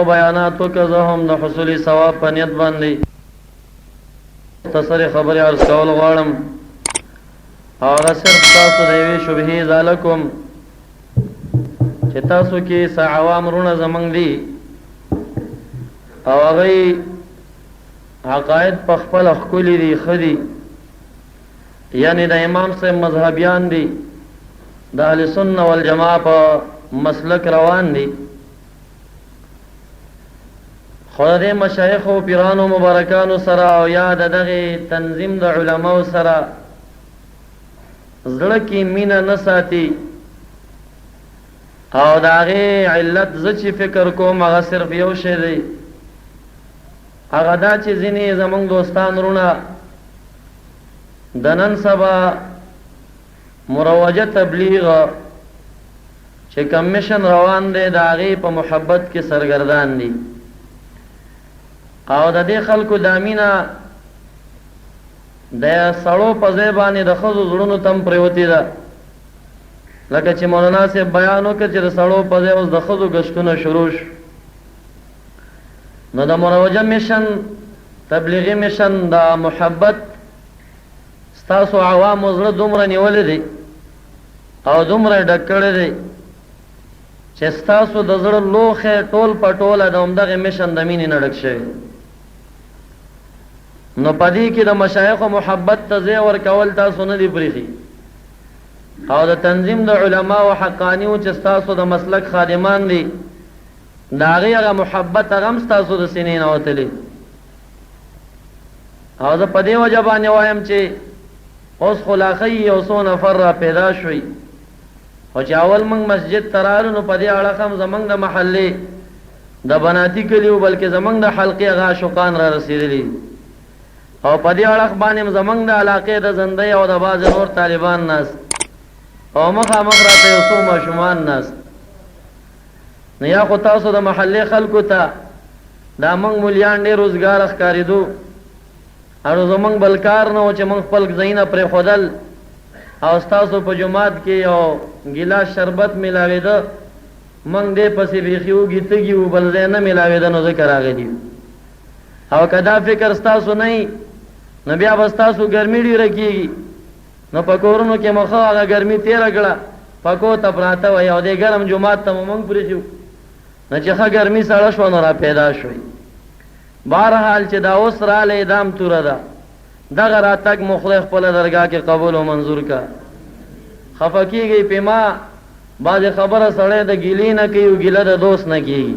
او بیانات وکړه هم د حصول ثواب په نیت باندې مختصر خبرې عرض کول غواړم. هغه صرف تاسو د یوې شبهې ازاله کوم چې تاسو کې څه عوام وروڼه زمونږ دي او هغوی عقاید په خپله ښکلي دي، ښه دي، یعنی د امام صاحب مذهبیان دي، د اهل سنه والجماعه په مسلک روان دي، خو د مشایخ او پیرانو مبارکانو سره او یا د دغه تنظیم د علماو سره زړه کې مینه نه ساتي. او د هغې علت زه چې فکر کوم هغه صرف یو شی دی، هغه دا چې ځینې زمونږ دوستان وروڼه د نن سبا مروجه تبلیغ چې کمیشن روان دی د هغې په محبت کې سرګردان دي او د دې خلکو دا مینه د سړو په ځای باندې د ښځو زړونو ته هم پرېوتې ده، لکه چې مولانا صاحب بیان وکړ چې د سړو په ځای اوس د ښځو ګشتونه شروع شو. نو د مروجه میشن تبلیغي میشن د محبت ستاسو عوامو زړه دومره نیولی دی او دومره یې ډک کړی دی چې ستاسو د زړه لوښی ټول په ټوله د همدغې میشن د مینې نه ډک شوی. نو په دې کې د مشایخو محبت ته ځای ورکول تاسو نه دي پرېښي او د تنظیم د علماو حقانیو چې ستاسو د مسلک خادمان دي د هغې هغه محبت هغه هم ستاسو د سینې نه وتلی. او زه په دې وجه باندې وایم چې اوس خو لا ښه یو څو نفر را پیدا شوي، خو چې اول موږ مسجد ته رالو نو په دې اړخ هم زموږ د محلې د بناتي کلي بلکې زموږ د حلقې هغه عاشقان را رسېدلي او په دې اړخ باندې زموږ د علاقې د زندۍ او د بعضې نور طالبان ناست او مخامخ راته یو څو ماشومان ناست. نو یا خو تاسو د محلې خلکو ته دا موږ مولیان ډېر روزګار ښکارېدو او زموږ بل کار نه و چې موږ خپل ځایونه پرېښودل او ستاسو په جومات کې یو ګیلاس شربت میلاوېده موږ دې پسې بیخي وږي تږي وو بل ځای نه میلاوېده نو ځکه راغلي او که دا فکر ستاسو نه وي نو بیا به ستاسو ګرمي ډېره کېږي. نو په کورونو کې مو ښه هغه ګرمي تېره کړه، پکو ته پراته وئ او دې ګرم جومات ته مو موږ پرېښي نو چې ښه ګرمي سړه شوه نو را پیدا شوئ. بهرحال چې دا اوس رالی دا هم توره ده، دغه راتګ مو خدای خپله درګاه کې قبول او منظور که. خفه کېږئ پې ما بعضې خبره سړی د ګیلې نه کوي او ګیله د دوست نه کېږي.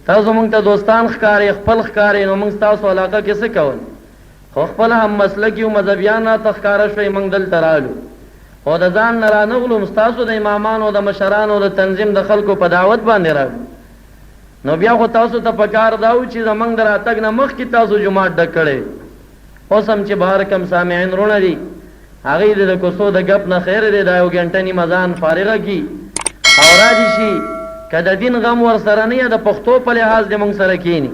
تاسو موږ ته دوستان ښکارئ، خپل ښکارئ، نو موږ ستاسو علاقه کې څه کول؟ خو خپله هم مسلکي او مذهبیان راته ښکاره شوئ، موږ دلته رالو خو د ځان نه رانغلو، ستاسو د امامانو د مشرانو د تنظیم د خلکو په دعوت باندې رالو. نو بیا خو تاسو ته پکار دا و چې زموږ د راتګ نه مخکې تاسو جومات ډک کړی. اوس هم چې بهر کم سامعین وروڼه دي هغوی د کوڅو د ګپ نه خیر دی دا یو ګنټه نیمه ځان فارغه کي او رادي شي که د دین غم ورسره نه یا د پښتو په لحاظ د موږ سره کښېني.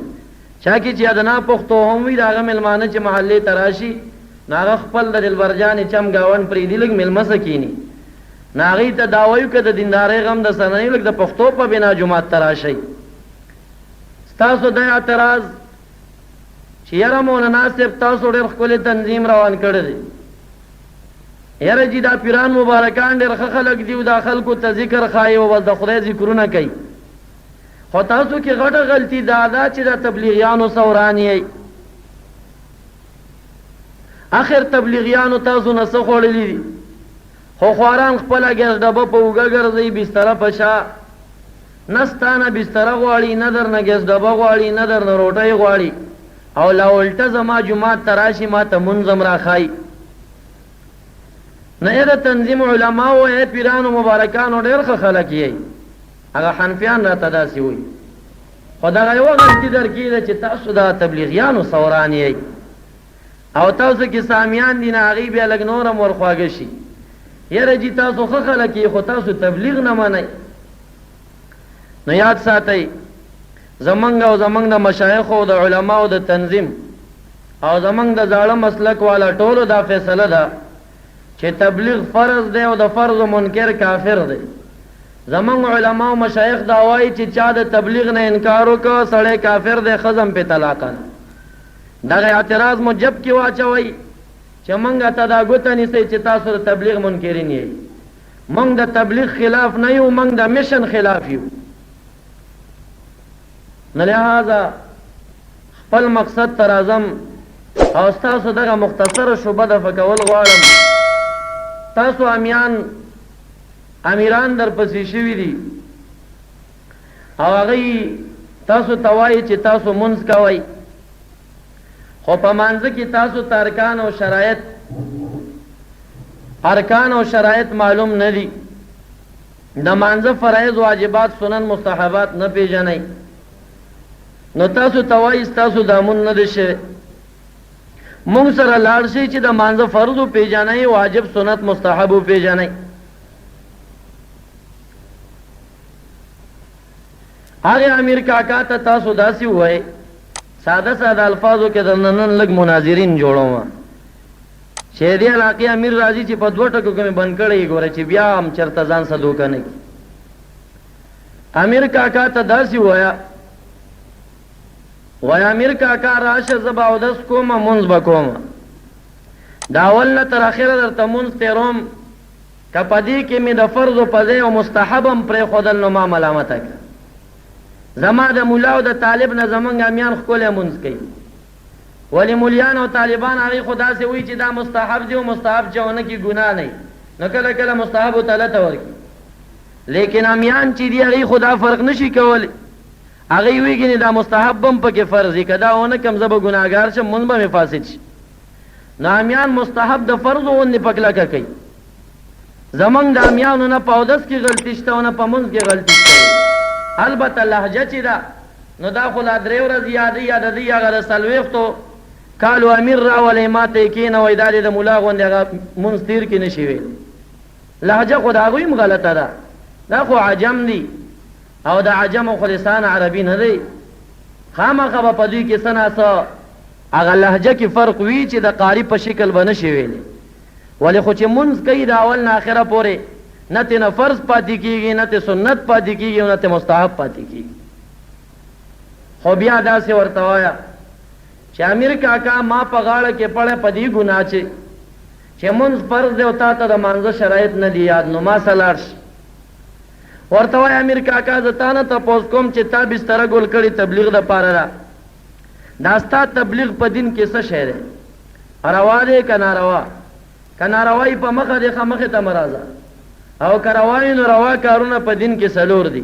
چا کې چې د نا پښتو هم وي د هغه مېلمانه چې محلې ته راشي نو هغه خپل د دلبرجانې چم ګاون پرېږدي لږ مېلمه سه کښېني نو هغوی ته دا وایو که د دیندارۍ غم د سره نه وي لږ د پښتو په بنا جومات ته راشئ. ستاسو دا اعتراض چې یاره مولانا صاحب تاسو ډېر ښکلی تنظیم روان کړی دی، یاره جي دا پیران مبارکان ډېر ښه خلک دي او دا خلکو ته ذکر ښایي او بس د خدای ذکرونه کوي، خو تاسو کې غټه غلطي دا ده چې دا تبلیغیانو څوران یئ. اخر تبلیغیانو تاسو نه څه خوړلي دي؟ خو خواران خپله ګیس ډبه په اوږه ګرځئ، بستره په شا، نه ستانه بستره غواړي، نه درنه ګیس ډبه غواړي، نه درنه روټۍ غواړي او لا الټه زما جومات ته راشي ما ته مونځ هم راښایي. نه ای د تنظیم علماو ای پیرانو مبارکانو ډېر ښه خلک یئ، هغه حنفیان راته داسې وایي، خو دغه یوه غلطي در کې ده چې تاسو د تبلیغیانو څوران یئ او تاسو کې سامیان دي نه هغوی بیا لږ نور هم ورخواږه شي. یاره جي تاسو ښه خلک یئ خو تاسو تبلیغ نه منئ. نو یاد ساتئ زمونږ او زمونږ د مشایخو او د علماو د تنظیم او زمونږ د زاړه مسلک والا ټولو دا فیصله ده چې تبلیغ فرض دی او د فرض منکر کافر دی. زمنګ علما او مشایخ دا وایي چې چا د تبلیغ نه انکار وکړ سړی کافر دی خزم په طلاق دغه اعتراض مو جب کې واچوي چې مونږ ته دا ګوته نیسئ چې تاسو د تبلیغ منکرین یې مونږ د تبلیغ خلاف نه یو مونږ د میشن خلاف یو نه لہذا خپل مقصد تر اعظم او تاسو دغه مختصره شوبه د فکول غواړم تاسو امیران در پسې شوي دي او هغه تاسو توای چې تاسو منځ کوئ خو په مانځ کې تاسو ارکان او شرایط معلوم نه دي د مانځ فرایض واجبات سنن مستحبات نه پیژنئ نو تاسو توای تاسو دامن نه دي شي مونږ سره لاړ شي چې د مانځ فرض پیژنئ واجب سنت مستحب پیژنئ هغه امیر کاکا ته تاسو داسې وای ساده الفاظو کې د نن لږ مناظرین جوړوم چې دې علاقې امیر راځي چې په دوه ټکو کې بند کړی ګوره چې بیا هم چرته ځان صدوک نه کی امیر کاکا ته داسې وای امیر کاکا راشه زبا او داس کومه منځ بکوم دا اول نه تر اخره درته منځ تیروم کپدی کې می د فرض او پځه او مستحبم پر خودل نو ما ملامت کړ زما د مولا او د طالب نه زمونږ امیان خپل منځ کوي ولی مولیان او طالبان هغه خدا سے وی چې دا مستحب دی او مستحب چونه کی ګناه نه نو کله کله مستحب تعالی ته ورکی لیکن امیان چې دی هغه خدا فرق نشي کولی هغه ویګنی دا مستحب بم پکې فرض کدا ونه کم زب ګناګار شه مونږ به فاسد شي نو امیان مستحب د فرض ونه پکلا کوي زمونږ د امیانو نه پاودس کی غلطی شته او نه پمنځ کی غلطی شته البته لهجه چې دا نو دا خو لا درې ورځې یاد دی هغه سلويختو قالو امیر را ولې ماته کې نه وای دا د مولا غوندې هغه منستیر کې نشي ویل لهجه خو دا غویم غلطه ده دا خو عجم دی او د عجم خو لسان عربي نه دی خامخا په دې کې سناسه هغه لهجه کې فرق وی چې د قاری په شکل باندې شي ویل ولی خو چې منځ کوي د اول نه اخره پورې نه ته فرض پاتې کیږي نه ته سنت پاتې کیږي نه ته مستحب پاتې کیږي خو بیا داسې ورته وایا چې امیر کاکا ما په غاړه کې پړې پدی ګناه چې منځ فرض دی او تا ته د مانځه شرایط نه دی یاد نو ما سلارش ورته وای امیر کاکا زتا نه تاسو کوم چې تا بستر ګول کړي تبلیغ د پاره را داستا تبلیغ په دین کې څه شی دی روا دی کنه روا روای په مخه دی خمخه ته مرزه او کروای نو روا کارونه په دین کې سلور دي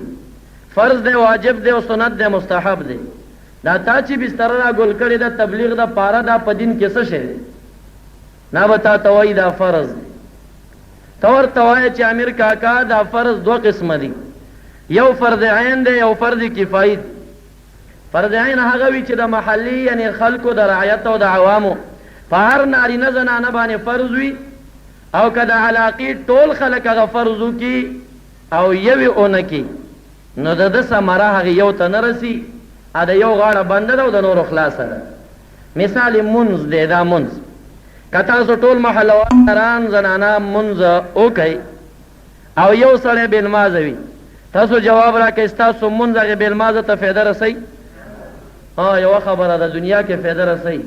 فرض دی واجب دی او سنت دی مستحب دی دا تا چې بستر را ګول کړي د تبلیغ د پاره دا په دین کې څه شی دی نه وتا توای دا فرض دی تور توای چې امیر کاکا دا فرض دو قسم دي یو فرض عین دی یو فرض کفایي فرض عین هغه وی چې د محلي یعنی خلکو د رعایت او د عوامو په هر نارینه زنانه باندې فرض وي او کدا علاقی ټول خلک هغه فرضو کی او یوی اونکی نو د سمره هغه یو ته نرسي ا د یو غاړه بند ده او د نور خلاص ده مثال منز دی دا منز کتا سو ټول محلوان زنانا منز اوکي او یو سره بل مازوي تاسو جواب راکې تاسو منز هغه بل مازه ته فایده رسي یو خبره ده دنیا کې فایده رسي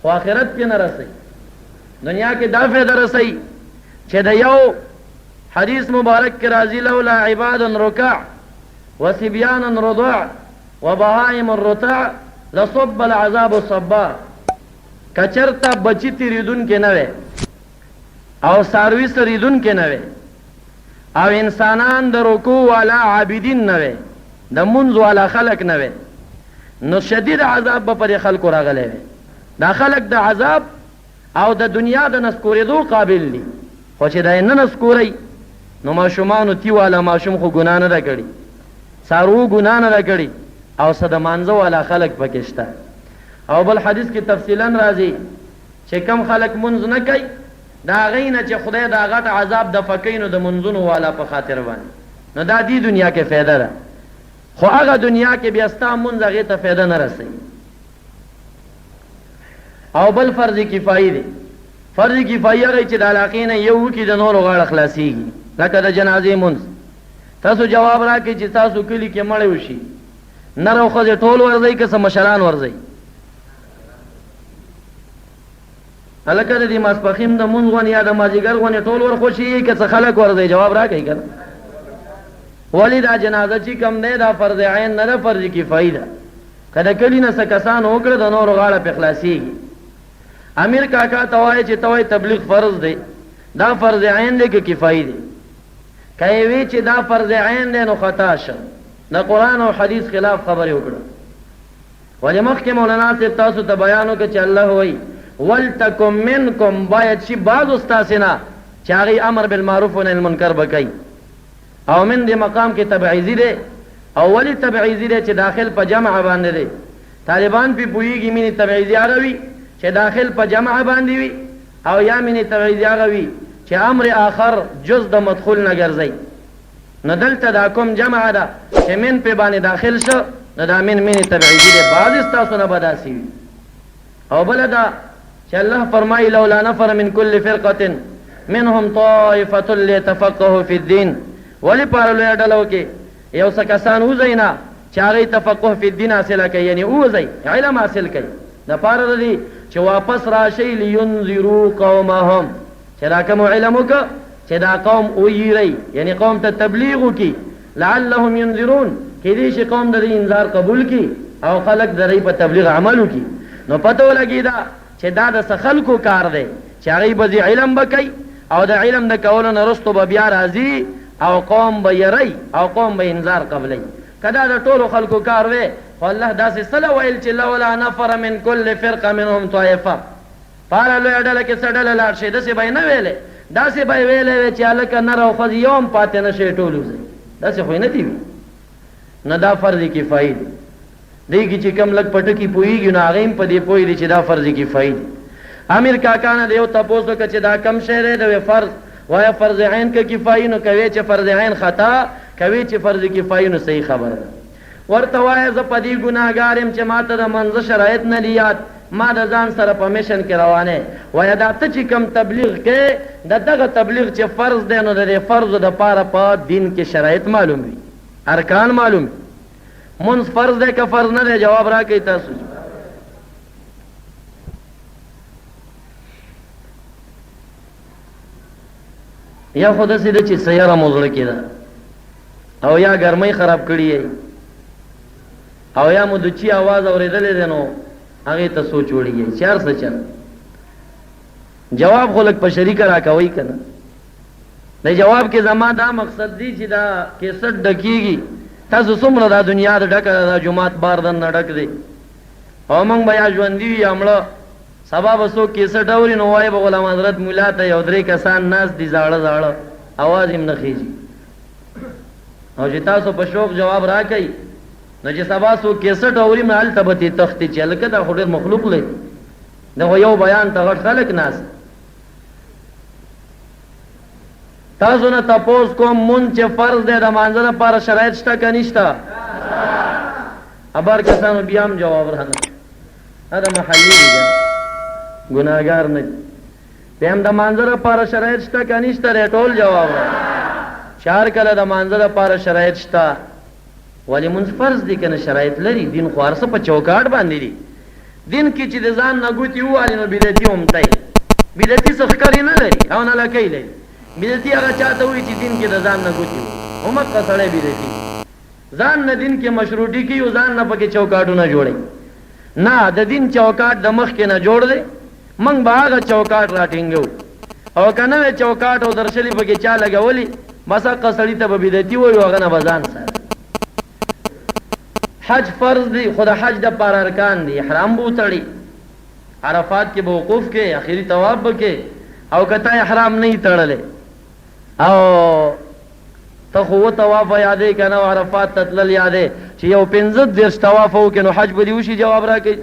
خو آخرت کې نه رسي دنیا کې دا فایده رسي چې د یو حدیث مبارک کې راځي لولا عباد رکع وصبيان رضع وبهائم الرتع لصب العذاب صبا کچرتا بچی تیریدون کې نه وي او ساروی سریدون کې نه وي او انسانان د رکوع والا عابدین نه وي د منځ والا خلق نه وي نو شدید عذاب به پر خلکو راغلی وي دا خلق د عذاب او د دنیا د نسکوریدو قابل دي خو چې دا نه نسکوري نو ماشومانو تی والا ماشوم خو ګنا نه کړي سارو ګنا نه کړي او صد مانزه والا خلق پکشته او بل حدیث کې تفصیلا راځي چې کم خلق منځ نه کوي دا غینه چې خدای دا غټ عذاب د فکینو د منځونو والا په خاطر باندې نو دا دی دنیا کې فایده ده خو هغه دنیا کې بیا ستا منځ هغه ته فایده نه رسي او بل فرض کفایي دی فرض کفایي هغه چې د علاقې نه یو کې د نور غاړه خلاصيږي لکه د جنازې منځ تاسو جواب راکړئ چې تاسو کلی کې مړ وشي نر او ښځې ټول ورځئ که څه مشران ورځئ؟ هلکه د دې ماسپښین د مونځ غونې یا د مازدیګر غونې ټول ورخوشي که څه خلک ورځئ؟ جواب راکړئ که نه. ولې دا جنازه چې کم دی دا فرض عین نه ده، فرض کفایي ده. که د کلي نه څه کسانو وکړه د نورو غاړه پې خلاصېږي. امیر کاکا ته وایي چې ته وایي تبلیغ فرض دی، دا فرض عین دی که کفایي دی؟ که یې وی چې دا فرض عین دی نو خطا شه، د قرآن او حدیث خلاف خبرې وکړه. ولې مخکې مولانا صاحب تاسو ته بیان وکړه چې الله وایي ولتکم منکم، باید شي بعضو ستاسې نه چې هغې امر بالمعروف و نهي المنکر به کوي. او من دې مقام کې تبعیضي دی. او ولې تبعیضي دی؟ چې داخل په جمع باندې دی. طالبان پې پوهېږي مینې تبعیضي هغه وي چې داخل په جمع باندې وي، او یا مینې تبعیضي هغه وي چې امر آخر جز د مدخول نه ګرځئ. نو دلته دا کوم جمع ده چې من پې باندې داخل شو، نو دا من مینې تبعیضي دی. بعضې ستاسو نه به داسې وي. او بله دا چې الله فرمایي لولا نفر من كل فرقة منهم طائفة ليتفقهوا في الدين. ولې پاره لویه ډله کې یو څه کسان وځئ نه چې هغوی تفقه فی الدین حاصله کوي، یعنې ووځئ علم حاصل کوي. د پاره د دې چې واپس راشئ لینذرو قومهم، چې دا کوم علم وکړه چې دا قوم ویری، یعنې قوم ته تبلیغ وکړي. لعلهم ینذرون، کیدای شي قوم د دې انذار قبول کړي او خلک د دې په تبلیغ عمل وکړي. نو پته ولګېده چې دا د څه خلکو کار دی چې هغوی به علم به کوي او د علم د کولو نه وروستو به بیا راځي او قوم به یری او قوم به انذار قبلی. که دا د ټولو خلکو کار وی خو الله داسې څه ویل چې لولا نفر من کل فرقه منهم طائفه، پاره لویه ډله کې څه ډله لاړ شي، داسې به یې نه ویلې. داسې به یې ویلی وی چې هلکه نر او ښځې یو هم پاتې نه شي، ټول وځئ. داسې خو یې نه دي وي. نه دا فرض کفایي دی. دی کې چې کم لږ په ټکي پوهېږي نو هغه هم په دې پوه دي چې دا فرض کفایي دی. امیر کاکا نه د یو تپوس وکړه چې دا کم شی دی؟ د فرض وایا فرض عین که کفایي؟ نو کوي چې فرض عین خطا، کوي چې فرض کفایي نو صحیح خبره ده. ورته وایه زه په دې ګناهګار یم چې ما ته د منځه شرایط نه دي یاد، ما د ځان سره په میشن کې روانې. وایه دا ته چې کم تبلیغ کې د دغه تبلیغ چې فرض دی نو د دې فرضو دپاره په دین کې شرایط معلوم وي، ارکان معلوم وي. منځ فرض دی که فرض نه دی؟ جواب راکړئ تاسو. یا خو داسې ده چې سیاره مو زړه کې ده، او یا ګرمۍ خراب کړي یې، او یا مو د چی آواز اورېدلی دی نو هغې ته سوچ وړي چې هر څه چل. جواب خو لږ په شریکه راکوئ که نه. د جواب کې زما دا مقصد دی چې دا کیسټ ډکېږي. تاسو څومره دا دنیا د ډکه ده، دا جومات بار دننه ډک دی، او موږ به یا ژوندي وي یا مړه. سبا به څوک کیسټ اوري نو وایي به غلام حضرت ملا ته یو درې کسان ناست دي زاړه زاړه، اواز هم نه خېږي. او چې تاسو په شوق جواب راکئ نو چې سبا څوک کیسټ اوري نو هلته به ترې تښتي چې هلکه دا خو ډېر مخلوق دی، دا خو یو بیان ته غټ خلک ناست. تاسو نه تپوس کوم مونځ چې فرض دی د مانځه دپاره شرایط شته که نشته؟ ابر کسانو بیا هم جواب رانه. دا د محلي دي ګناهګار نه دي. بیا هم د مانځه دپاره شرایط شته که نشته دی؟ ټول جواب رانه. چې هر کله د مانځه دپاره شرایط شته. ولې مونځ فرض دی که نه؟ شرایط لري. دین خو هر څه په چوکاټ باندې دي. دین کې چې د ځان نه ګوتې ووالي نو بدعتي همتی. بدعتي څه ښکاري نه لري او نه لکۍ لري. بدعتي هغه چاته وایي چې دین کې د ځان نه ګوتې ووالي. همقه سړی بدعتي. ځان نه دین کې مشروطي کوي او ځان نه پکې چوکاټونه جوړوي. نه، د دین چوکاټ د مخکې نه جوړ دی. موږ به هغه چوکاټ راټینګو، او که نوی چوکاټ او درشلي پکې چا لګولي بس هغه سړي ته به بدعتي وایي او هغه نه به ځان ساتي. حج فرض دی، خو د حج دپاره ارکان دي. احرام به وتړي، عرفات کې به وقوف کې، اخري طواف به کې. او که ته احرام نه یې تړلی او ته خو اووه طوافه یادې که نه او عرفات ته تلل یادې چې یو 15 طوافه وکړې نو حج به دې وشي؟ جواب راکړئ.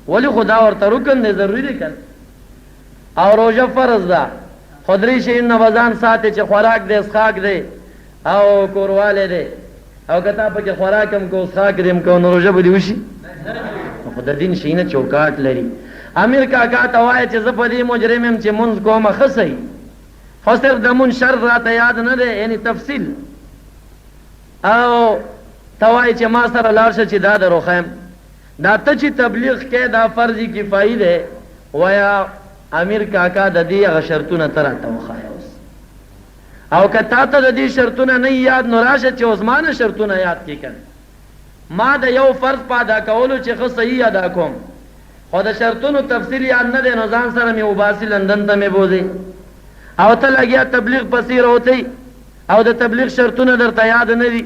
ولې خو دا ورته رکن دی، ضروري دی که او روژه فرض ده، خو درې شیونو نه به ځان ساتې چې خوراک دی، څښاک دی او کوروالی دی. او که تا پکې خوراک هم کو څښاک دې هم کو نو روژه به دې وشي؟ خو د دین شي نه چوکاټ لري. امیر کاکا ته وایه چې زه په دې مجرم یم چې مونځ کومه ښه صحیح، خو صرف د مون شرط راته یاد نه دی، یعنی تفصیل او توای چې ما سره لاړ شه چې دا درو خیم. دا ته چې تبلیغ کې دا فرض کفایي دی ویا امیر کاکا د دې هغه شرطونه ته راته وښایه اوس، او که تا ته د دې شرطونه نه یاد نو راشه چې اوس ما نه شرطونه یاد کړي کنه. ما د یو فرض په ادا کولو چې ښه صحیح ادا کوم، خو د شرطونو تفصیل یاد نه دی نو ځان سره مې وباسي لندن ته مې بوځي او ته لګیا تبلیغ پسې راوتی او د تبلیغ شرطونه درته یاد نه دي.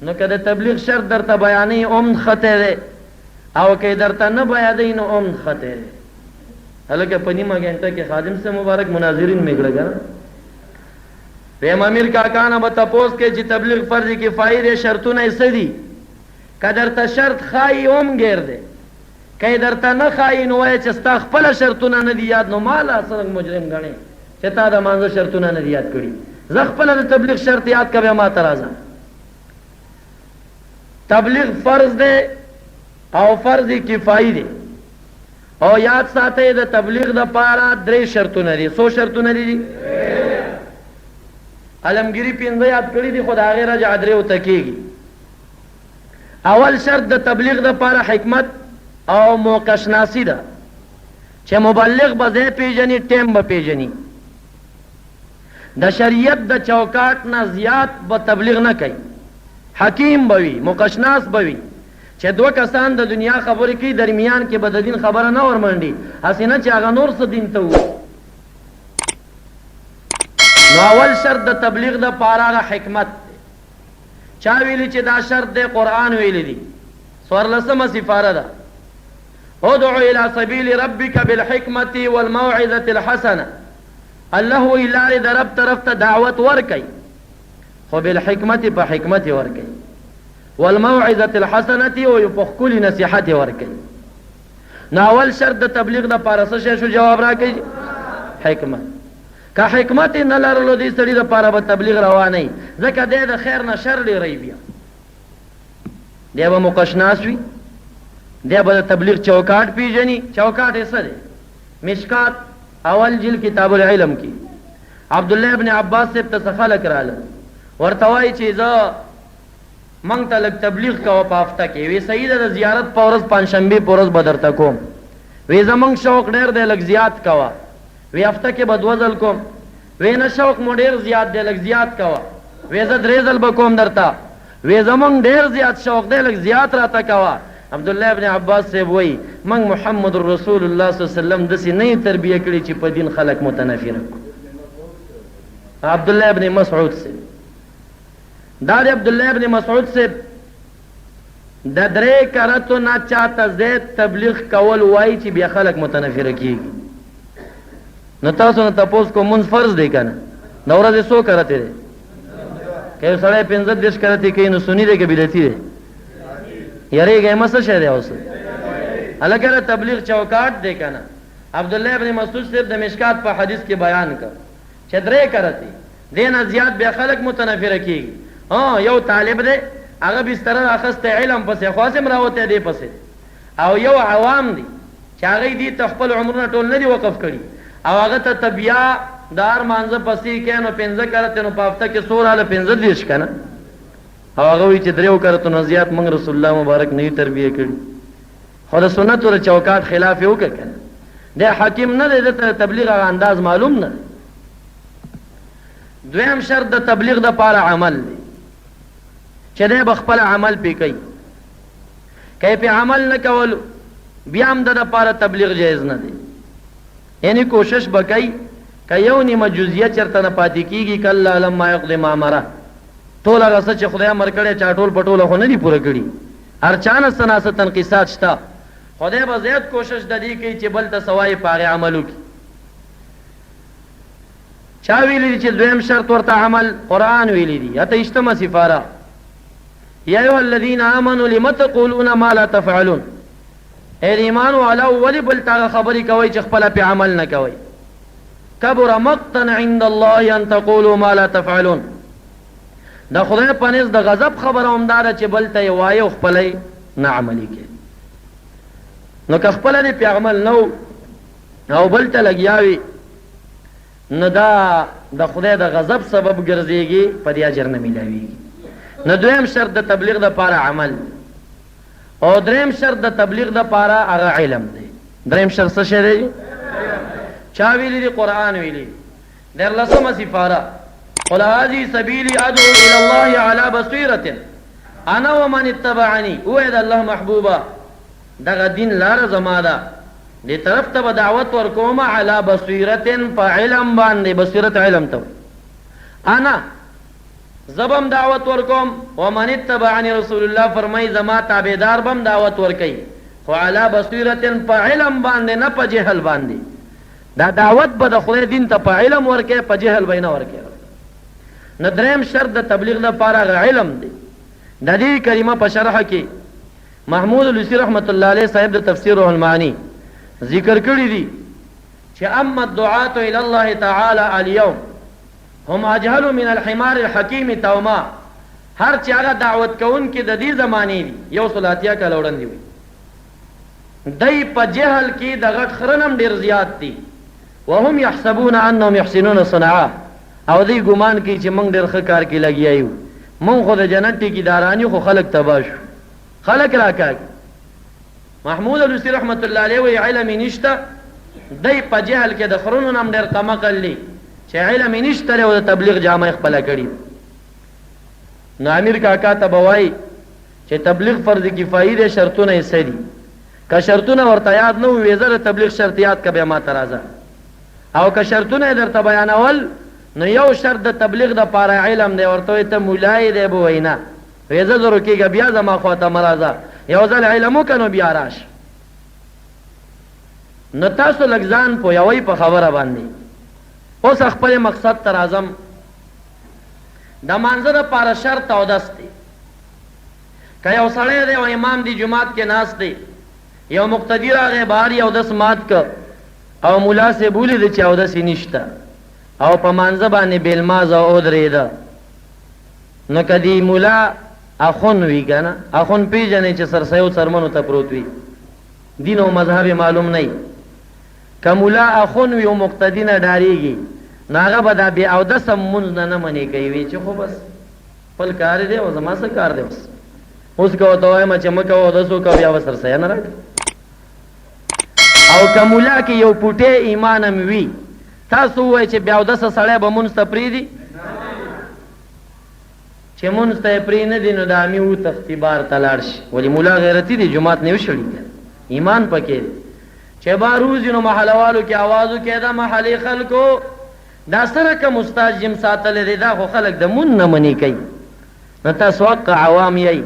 نو که د تبلیغ شرط درته بیانې اوم خطی دی او که درته نه بیانې نو اوم خطی دی. هلکه په نیمه ګنټه کې خادم سے مبارک مناظرین مې کړه کنه. ویم امیر کاکا نه به تپوس کې چې تبلیغ فرض کفایي دی شرطونه یې څه دي؟ که درته شرط ښایي اوم ګیر دی، که درته نه ښایي نو وایه چې ستا خپله شرطونه نه دي یاد، نو ما لا څرنګه مجرم ګڼې چې تا د مانځه شرطونه نه دي یاد کړي. زه خپله د تبلیغ شرط یاد که بیا ما ته راځه. تبلیغ فرض دی او فرض کفایي دی، او یاد ساتئ د تبلیغ د پاره 3 شرطونه دي. څو شرطونه دي؟ علمګیری 5 یاد کړي دي، خو د هغې رجع 3 ورته کېږي. اول شرط د تبلیغ د پاره حکمت او موقع شناسی ده، چې مبلغ به ځای پیژني، ټیم به پیژني. د شریعت د چوکاټ نه زیات به تبلیغ نه کوي، حکیم به وي، موقع شناس به وي، چې 2 کسان د دنیا خبرې کوي درمیان کې به د دین خبره نه ورمنډي، هسې نه چې هغه نور څه دین ته ووایي. نو اول شرط د تبلیغ د پاره هغه حکمت دی. چا ویلي چې دا شرط دی؟ قرآن ویلی دی. 14مه سپاره ده، ادعو الى سبیل ربک بالحکمة والموعظة الحسنه. الله وی لارې د رب طرف ته دعوت ورکئ، خو بالحکمت په حکمت ورکئ، والموعظة الحسنة او په ښکلي نصیحت ورکئ. نو اول شرط د تبلیغ د پاره څه شی شو؟ جواب راکئ، حکمت. که حکمت نه لرلو دې سړي د پاره به تبلیغ روا نه وي، ځکه دی د خیر نه شر ډېروي. بیا دی به موقع شناس وي، دی به د تبلیغ چوکاټ پیژني. چوکاټ یې څه دی؟ مشکات اول جلد کتاب العلم کی عبداللہ ابن عباس سے ته خلق رااله ورته وایي چې زه موږ ته لږ تبلیغ کوه په هفته کې. وی صحیح ده، د زیارت په ورځ پنجشنبې په ورځ به درته کوم. وی زموږ شوق ډېر دی، لږ زیات کوه. وی هفته کې به 2 ځل کوم. وی نه شوق مو ډېر زیات دی، لږ زیات کوه. وی زه 3 ځل به کوم درته. وی زموږ ډېر زیات شوق دی، لږ زیات راته کوه. عبداللہ ابن عباس صاحب وایي موږ محمد رسول الله صلی الله علیه وسلم داسې نه یې تربیه کړي چې په دین خلک متنفره کړو. عبداللہ ابن مسعود صاحب دا د عبداللہ ابن مسعود صاحب د 3 کرتو نه چاته زید تبلیغ کول وایي چې بیا خلک متنفره کېږي. نو تاسو نه تپوس کوم مونځ فرض دی که نه؟ د ورځې 100 کرتې دی. که یو سړی 15 کرتې کوي نو سني دی که بدعتي دی؟ یریږئ مه څه شی دی اوس؟ هلکه د تبلیغ چوکاټ دی که نه؟ عبداللہ ابن مسعود صاحب د مشکات په حدیث کې بیان کړ چې 3 کرتې دې نه زیات بیا خلک متنفره کېږي. یو طالب دی، هغه بستره راخستی علم پسې، خو هسې م راوتی دی پسې. او یو عوام دی چې هغوی دې ته خپل عمرونه ټول نه دي وقف کړي، او هغه ته بیا د هر مانځه پسې کوې نو 15 کرتې، نو په هفته کې څو راله؟ 15 که نه؟ او هغه وایي چې 3 کرتو نه زیات موږ رسول الله مبارک نه یې تربیه کړي. خو د سنتو د چوکاټ خلاف یې وکړه که نه؟ دی حکیم نه دی، د تبلیغ هغه انداز معلوم نه. 2یم شرط د تبلیغ د پاره عمل دی، چې دی به خپل عمل پې کوي. که یې پې عمل نه کولو بیا هم د پاره تبلیغ جایز نه دی. یعنی کوشش به کوي که یو نیمه جزیه چېرته نه پاتې کېږي، کله لما یقض ما امره، ټول هغه څه چې خدای امر کړی چا ټول په ټوله خو نه دي پوره کړي. هر چا نه څه نه څه تنقیصات شته. خدای به زیات کوشش د دې کوي چې بل ته څه وایي په هغې عمل وکړي. چا ویلی دی چې 2یم شرط ورته عمل؟ قرآن ویلی دی. 28مه سپاره، یا ایها الذین آمنوا لم تقولون ما لا تفعلون. ای د ایمان والاو ولې بل ته هغه خبرې کوئ چې خپله پې عمل نه کوئ؟ کبر مقتا عند الله ان تقولوا ما لا تفعلون. د خدای په نزد د غضب خبره همدا ده چې بل ته یې وایې او خپله یې نه عملي کوي. نو که خپله دې پې عمل نه او بل ته لګیا وي نو دا د خدای د غضب سبب ګرځيږي په دې اجر نه ملایويږي. نو دویم شرط د تبلیغ د پاره عمل او دریم شرط د تبلیغ د پاره هغه علم دی. دریم شرط څه شی دی؟ چا ویلی دی؟ قرآن ویلی. در لسمه سفاره قل هذه سبیلی ادعو الى الله على بصیرة انا ومن اتبعنی. اوه د الله محبوبه دغه دین لار زما ده، دې طرف ته به دعوت ورکوم علی بصیرة په علم باندې. بصیرت علم ته انا زبم دعوت ورکوم ومن اتبعنی رسول الله فرمای زما تابعدار بم دعوت ورکي خو علی بصیرة په علم باندې نه په جهل باندې. دا دعوت به د خدای دین ته په علم ورکي په جهل به نه ورکي. نو دریم شرط د تبلیغ لپاره علم دی. د دې کلمه په شرح کې محمود لوسی رحمت الله علیه صاحب د تفسیر روح المعانی ذکر کړی دي چې اما الدعاة الى الله تعالی اليوم هم اجهل من الحمار الحکیم توما. هر چې هغه دعوت کوون کې د دې زمانه دي یو صلاتیا کله وړاندې وي دای په جهل کې د غټ خرنم ډیر زیات دي. وهم يحسبون انهم يحسنون صنعا او دې ګمان کوي چې موږ ډیر ښه کار کې لګیا یو. موږ خو د جنت ټیکیدارانی خو خلق تباش خلق راکاږي. محمود لوسی رحمت الله علیه وی علم نشته دای په جهل کې د خرونو نام ډیر کمقل دي چې علم نشته او د تبلیغ جامه خپل کړي. نو امیر کاکا ته بوای چې تبلیغ فرض کفایي دي، شرطونه یې سدي. که شرطونه ورته یاد نه وي زره تبلیغ شرط یاد کبه ما ترازه او که شرطونه درته بیانول نو یو شرط د تبلیغ د پاره علم دی. ورته ته مولای دی بو وینا ویزه زرو کېږي بیا زما خواته مرازه یو ځل علم وکنو بیا راش. نو تاسو لږ ځان پوهوئ په خبره باندې. اوس خپل مقصد تر اعظم د مانځه د پاره شرط او دست دی. که یو سړی دی او امام دی جماعت کې ناست دی یو مقتدی راغی بهر یو دس مات که او مولا سے بولی دی چې او دسې نشته او په مانځه باندې بیلمازه ودرېده نو که دی مولا اخون وی کنه اخون پیژنې چې سرسیو څرمنو ته پروت وي دین او مذهب معلوم نه. که مولا اخون وی او مقتدی نه ډاریږي نو هغه به دا بې اودسه مونځ نه منې کوي چې خو بس خپل کار دی او زما څه کار دی. اوس که ورته وایم چې مه کوه اودس وکړه بیا به سرسیه نه راکړه. او که مولا کې یو پوټی ایمان هم وي تاسو ووایئ چې بې اودسه سړی به مونځ ته پرېږدي چې مونځ ته یې پرې نه دي نو د امي وتښتي بار ته لاړ شي. ولې مولا غیرتي دی جومات نه وشړي ایمان پکې دی چې بار وځي نو محلهوالو کې آواز وکړي دا محلې خلکو دا سره کوم استاد جم ساتلی دی دا خو خلک د مون نه منې کوي. نو تاسو حق عوام یئ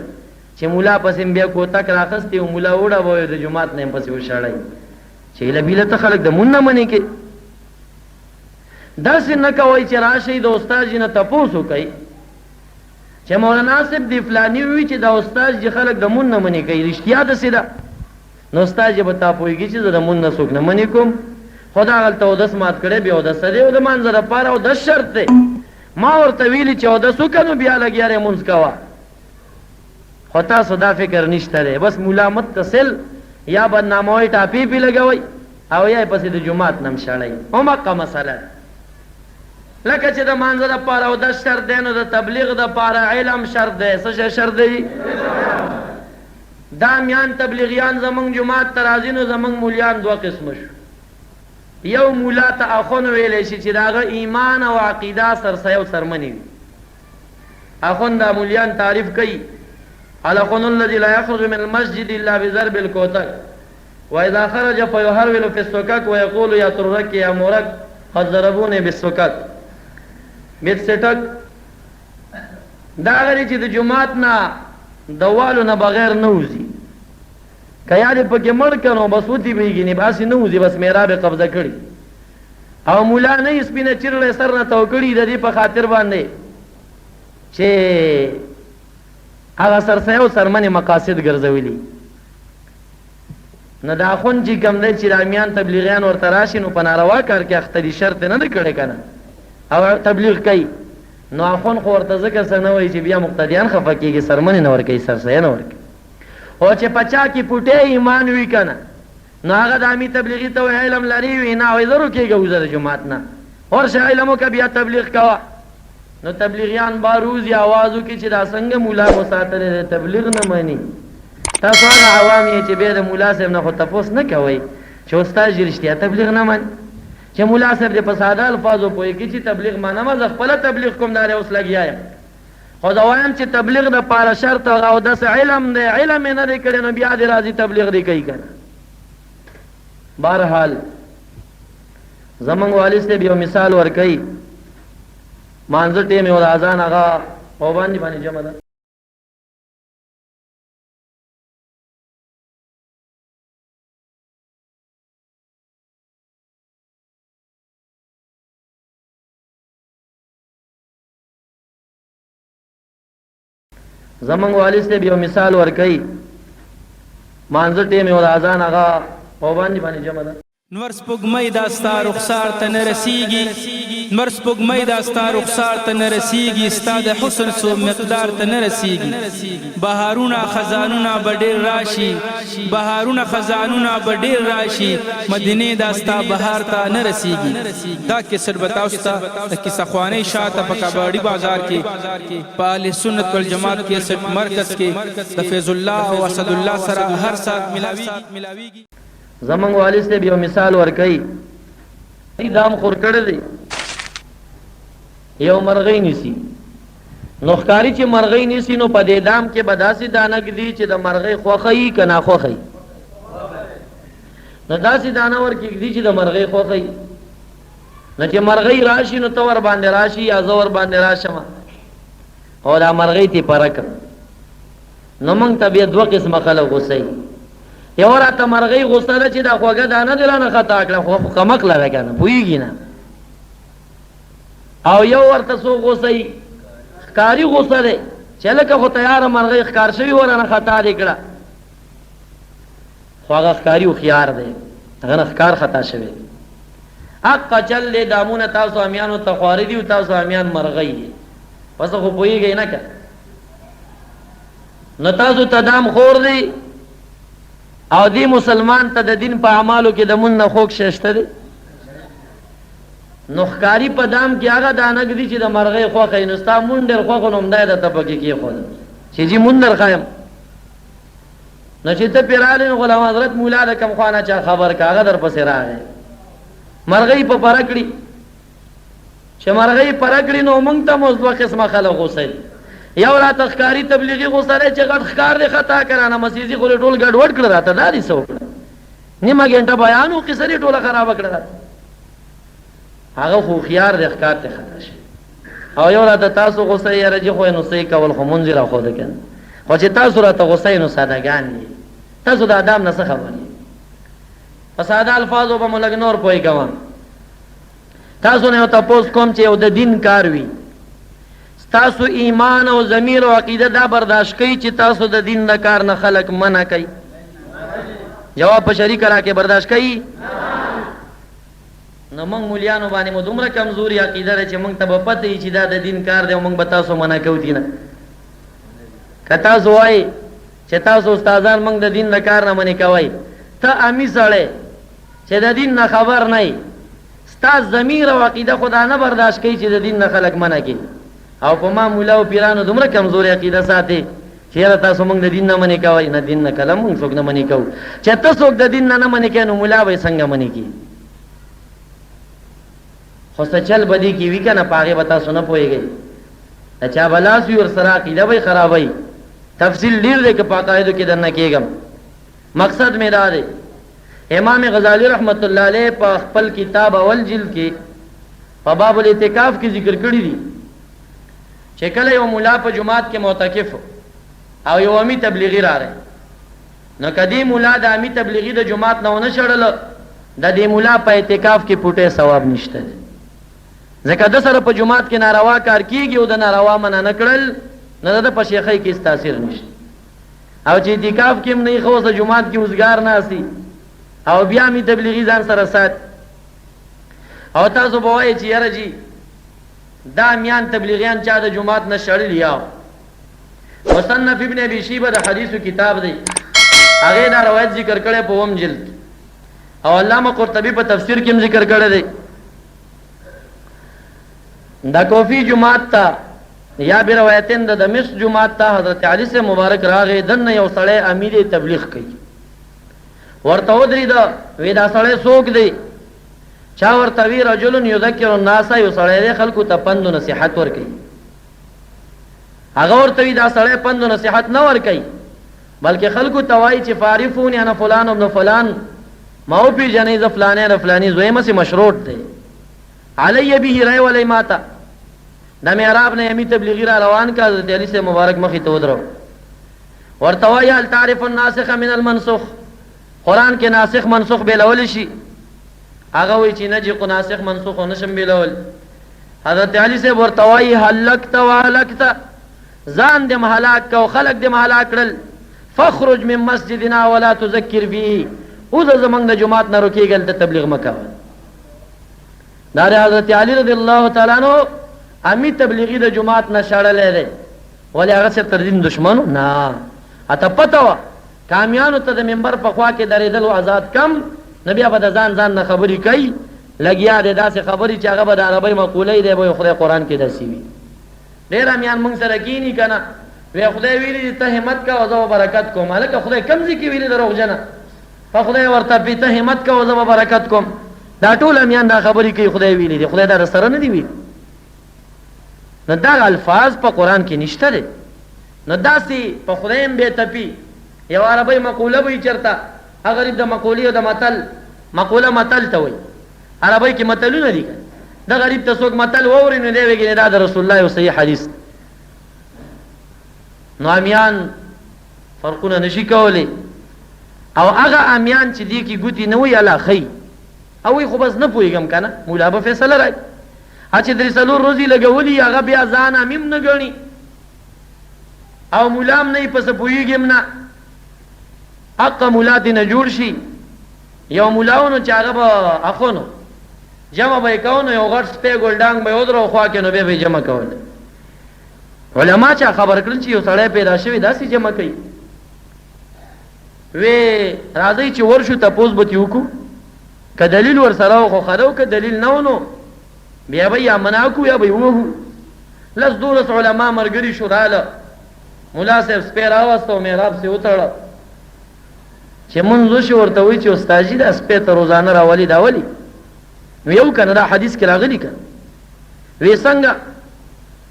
چې مولا پسې بیا کوتک راخستې او مولا وډبوئ د جومات نه یې پسې وشړئ چې هیله بیله ته خلک د مون نه منې کوي. داسې نه کوئ چې راشئ د استاد جي نه تپوس وکئ چې مولانا صاحب دی فلاني وي چې دا استاد جي خلک د مون نه منې کوي رښتیا داسې ده. نو استاد جي به تا پوهېږي چې زه د مون نه څوک نه منې کوم خو دا هغلته اودس مات کړی بیا اودس دی او د مانځه دپاره اودس شرط دی. ما ورته ویلي چې اودس وکړه نو بیا لګیا دی مونځ کوه خو تاسو دا فکر نشته دی. بس مولا متصل یا بدناموئ ټاپې پې لګوئ او یا یې پسې د جومات نه شړئ. همغه مسله ده لکه چې د مانځه دپاره اودس شرط دی نو د تبلیغ دپاره علم شرط دی. څه شی شرط دی؟ دا میان تبلیغیان زمونږ جومات ته راځي نو زمونږ مولیان دوه قسمه شو. یو مولا ته اخون ویلی شي چې د هغه ایمان او عقیده سرسیو سرمنې وي. اخون دا مولیان تعریف کوي الاخون الذي لا يخرج من المسجد الا بضرب الكوتك واذا خرج فيهرول في السكك ويقول يا ترك يا مورك قد ضربوني بالسكك. بیت سټک دا غری چې د جماعت نه د والو نه بغیر نه وځي که یا دې پکې مړ که نو بس وتېبېږي نه باسې نه وځي بس محراب یې قبضه کړي او مولا نه یې سپینه چرړې سر نه تو کړي د دې په خاطر باندې چې هغه سرسیو سرمنې مقاصد ګرځولي. نو دا اخون چې کوم دی چې رامیان تبلیغیان ورته راشي نو په ناروا کار کې اخته دي شرط نه دی کړی که نه او تبلیغ کوي نو اخون خو ورته ځکه څه نه وایي چې بیا مقتدیان خفه کېږي سرمنې نه ورکوي سرسیه نه ورکوي. او چې په چا کې پوټی ایمان وي که نه نو هغه د امي تبلیغي ته وایي علم لري وي نه وایي زه روکېږه وځه د جومات نه ورشه علمو که بیا تبلیغ کوا. نو تبلیغیان باروزی آوازو کی چې دا څنګه مولا مساتره تبلیغ نه مانی. تاسو هغه عوام یې چې به د مولا صاحب نه خو تاسو نه کوي چې استاد رښتیا تبلیغ نه مانی. چې مولا صاحب د په ساده الفاظو پوي کی چې تبلیغ معنا ما خپل تبلیغ کوم دار اوس لګیایم. خو دا وایم چې تبلیغ د پاره شرط او د علم دی، علم نه لري کړي نو بیا د راځي تبلیغ دی کوي کنه. بهرحال زمنګ والد سے یو مثال ورکړي. مانځ ټیم یو اذان هغه او باندې جمع ده. زمنګ والد سے یو مثال ورکړي. مانځ ټیم یو اذان هغه او باندې جمع ده. نور سپوږمۍ داستا رخسار ته نه رسیږي، نور سپوږمۍ داستا رخسار ته نه رسیږي، ستا د حسن سو مقدار ته نه رسیږي. بهارونه خزانونه به ډېر راشي، بهارونه خزانونه به ډېر راشي، مدینې داستا بهار ته نه رسیږي. دا کیسټ به تاسو ته د کیسه خوانۍ شاته په کباړي بازار کې په اهل سنت والجماعت کیسټ مرکز کې د فیض الله او اسد الله سره هر سات ملاويږي. زمنګ والد سے یو مثال ورکړي. دام خور کړی دی، یو مرغۍ نیسی. نو ښکاري چې مرغۍ نیسی نو په دې دام کې به داسې دانه ږدي چې د مرغۍ خوښوي که ناخوښوي. نو داسې دانه ورکېږدي چې د مرغۍ خوښوي. نو چې مرغۍ راشي نو ته ور باندې راشي یا زه ور باندې راشم او دا مرغۍ تې پره کړم. نو موږ ته بیا دوه قسمه خلک غوسه. یو راته مرغۍ غوسه ده چې دا خوږه دانه دې رانه خطا کړه، خو کمقله ده که نه پوهېږي نه. او یو ورته څوک غوسه وي ښکاري غوسه دی چې لکه خو تیاره مرغۍ ښکار شوي و رانه خطا دې کړه، خو هغه ښکاري هوښیار دی، هغه نه ښکار خطا شوی. حقه چل دی دامونه تاسو امیانو ته خواري دي او تاسو امیان مرغۍ دي، پس خو پوهېږئ نه که. نو تاسو ته دام خور دی او دی مسلمان ته د دین په اعمالو کې د مون نه خوږ شی شته دی. نو ښکاري په دام کې هغه دانه ږدي چې د مرغۍ خوښوي. نو ستا مون ډېر خوښ نو همدا یې درته پکې کېښوده چې جي مون درښایم. نو چې ته پرې راغلې نو غلام حضرت مولا د کوم خوا نه چا خبر که هغه درپسې راغی. مرغۍ په پره کړي. چې مرغۍ پره کړي نو موږ ته اوس دوه قسمه خلک غوسه دي. یو راته ښکاري تبلیغي غوسه دی چې غټ ښکار دی خطا کرانه مسیحي خو ټول ګډوډ کړه راته دا دې څه وکړه، نیمه ګنټه بیان و قصه دې ټوله خرابه کړه راته. هغه خو هوښیار دی ښکار ته خطا شي. او یو راته تاسو غوسه یاره جي خو یې نو صحیح کول خو مونځ یې راښوده که نه، خو چې تاسو راته غوسه یې نو سادهګان یې، تاسو د اداب نه څه خبر یې. په ساده الفاظو به مو لږ نور پوه کوم. تاسو نه یو تپوس کوم چې یو د دین کار وي، تاسو ایمان او ضمیر او عقیده دا برداشت کوي چې تاسو د دین د کار نه خلق منع کوي؟ جواب په شریک راکې برداشت کوي؟ نو موږ مولیانو باندې مو دومره کمزوري عقیده ده چې موږ ته به پته وي چې دا د دین کار دی او موږ به تاسو منع کوو دي نه. که تاسو وایي چې تاسو استادان موږ د دین د کار نه منع کوئ، ته امي سړی چې د دین نه خبر نه یې، ستا ضمیر او عقیده خو دا نه برداشت کوي چې د دین نه خلق منع کوي. او په ما مولا او پیرانو دومره کمزوري عقیده ساتي چې یاره تاسو موږ د دین نه منې کوئ. نه دین نه کله موږ څوک نه منې کوو. چې ته څوک د دین نه منې کوې نو مولا به یې څنګه منې کړي؟ خو څه چل بدي کې وي که نه په هغې به تاسو نه پوهېږئ. د چا به لاس وي ورسره عقیده به یې خرابوي. تفصیل ډېر دی که په عقایدو کې درنه کېږم. مقصد مې دا دی، امام غزالی رحمت الله علیه په خپل کتاب اول جلد کې په باب الاعتکاف کې ذکر کړي دي چې کله یو مولا په جماعت کې معتکف او یو امی تبلیغی راغی، نو کدی مولا د امی تبلیغی د جماعت نه ونه شړل، د دې مولا په اعتکاف کې پټه ثواب نشته، ځکه د سره په جماعت کې ناروا کار کیږي او د ناروا منع نه کړل نه د په شیخۍ کې تاثیر نشته. او چې اعتکاف کې هم نه خو د جماعت کې وزګار ناسي او بیا می تبلیغی ځان سره سات. او تاسو به وایئ چې یاره جی دا میان تبلیغیان چا د جماعت نه شړل. یا مصنف ابن ابي شيبه د حدیثو کتاب دی، هغه دا روایت ذکر کړي په وم جلد، او علامه قرطبي په تفسیر کې هم ذکر کړی دی. دا کوفی جماعت تا یا بی روایتین دا دمشق جماعت تا حضرت علی سے مبارک راغی دن یو سڑے امیر تبلیغ کی ورته ودری دا وی دا سڑے سوک دی چا ورته وی رجل یذکر الناس یو سڑے دی خلکو ته پند و نصیحت ور کوي هغه ورته وی دا سڑے پند و نصیحت نه ور کوي بلکې خلکو ته وایي چې فارفونی انا فلان ابن فلان ما او پی جنې ز فلانه فلانی زویمه سي مشروط دی علی به رای ولی ماتا د میراب نه یمی تبلیغی را روان کا حضرت علی سے مبارک مخی تو درو ورته وایي هل تعرف الناسخ من المنسوخ قران کې ناسخ منسوخ بیلول شي هغه وی چې نه چې ناسخ منسوخ نشم بیلول حضرت علی سے ورته وایي هلکت وهلکت ځان دې مهلاک کو خلق دې مهلاک کړل فخرج من مسجدنا ولا تذكر فيه او زمنګ د جمعات نه روکیږي ته تبلیغ مکه دار حضرت علی رضی الله تعالی عنہ امی تبلیغی د جمعات نه شړلې ده ولی هغه سره تر دین دشمنو نه اته پته وا کامیانو ته د منبر په خوا کې درېدل او آزاد کم نبی ابد ځان نه خبري کوي لګیا دې داسې خبري چې هغه به د عربی مقولې دی به خدای قران کې داسي وي ډېر امیان مونږ سره کینی کنه وی خدای ویلي ته همت کا او زو برکت کوم الکه خدای کمزې کې ویلي دروغ جنا په خدای ورته په ته همت کا او زو برکت کوم دا ټول امیان دا خبرې کوي خدای ویلي دي خدای دا سره نه دی ویلي نو دا الفاظ په قران کې نشته دي نو داسي په خدای هم به تپی یو عربی مقوله به چرتا غریب د مقولې او د متل مقوله متل ته وای عربی کې متلونه دي دا غریب ته څوک متل ووري نه دی ویګي دا د رسول الله صحیح حدیث نو امیان فرقونه نشي کولی او هغه امیان چې دی کې ګوتی نه وی الا خی او خو بس نه پویګم کنه مولا به فیصله راي چې درې سلور روزي لګولي هغه بیا ځان امیم نه غني او مولام نه پس پویګم نه حق مولا دې نه جوړ شي یو مولاونو چې هغه به اخونو جمع به کاونو یو غټ سپه ګولډنګ به ودرو خوا کې نو به جمع کول علما چې خبر کړل چې یو سړی پیدا شوی داسې جمع کوي وی راځي چې ورشو تاسو به تیوکو که دلیل ور سره خو خرو که دلیل نه ونو بیا به یا مناکو یا به وو لس دولس علما مرګري شو رااله مولا صاحب سپیر اوستو میراب سے وتړ چې مونږ شو ورته وی چې استاد جی د سپیر ته روزانه راولي دا ولي یو کنه دا حدیث کې راغلی کنه وی څنګه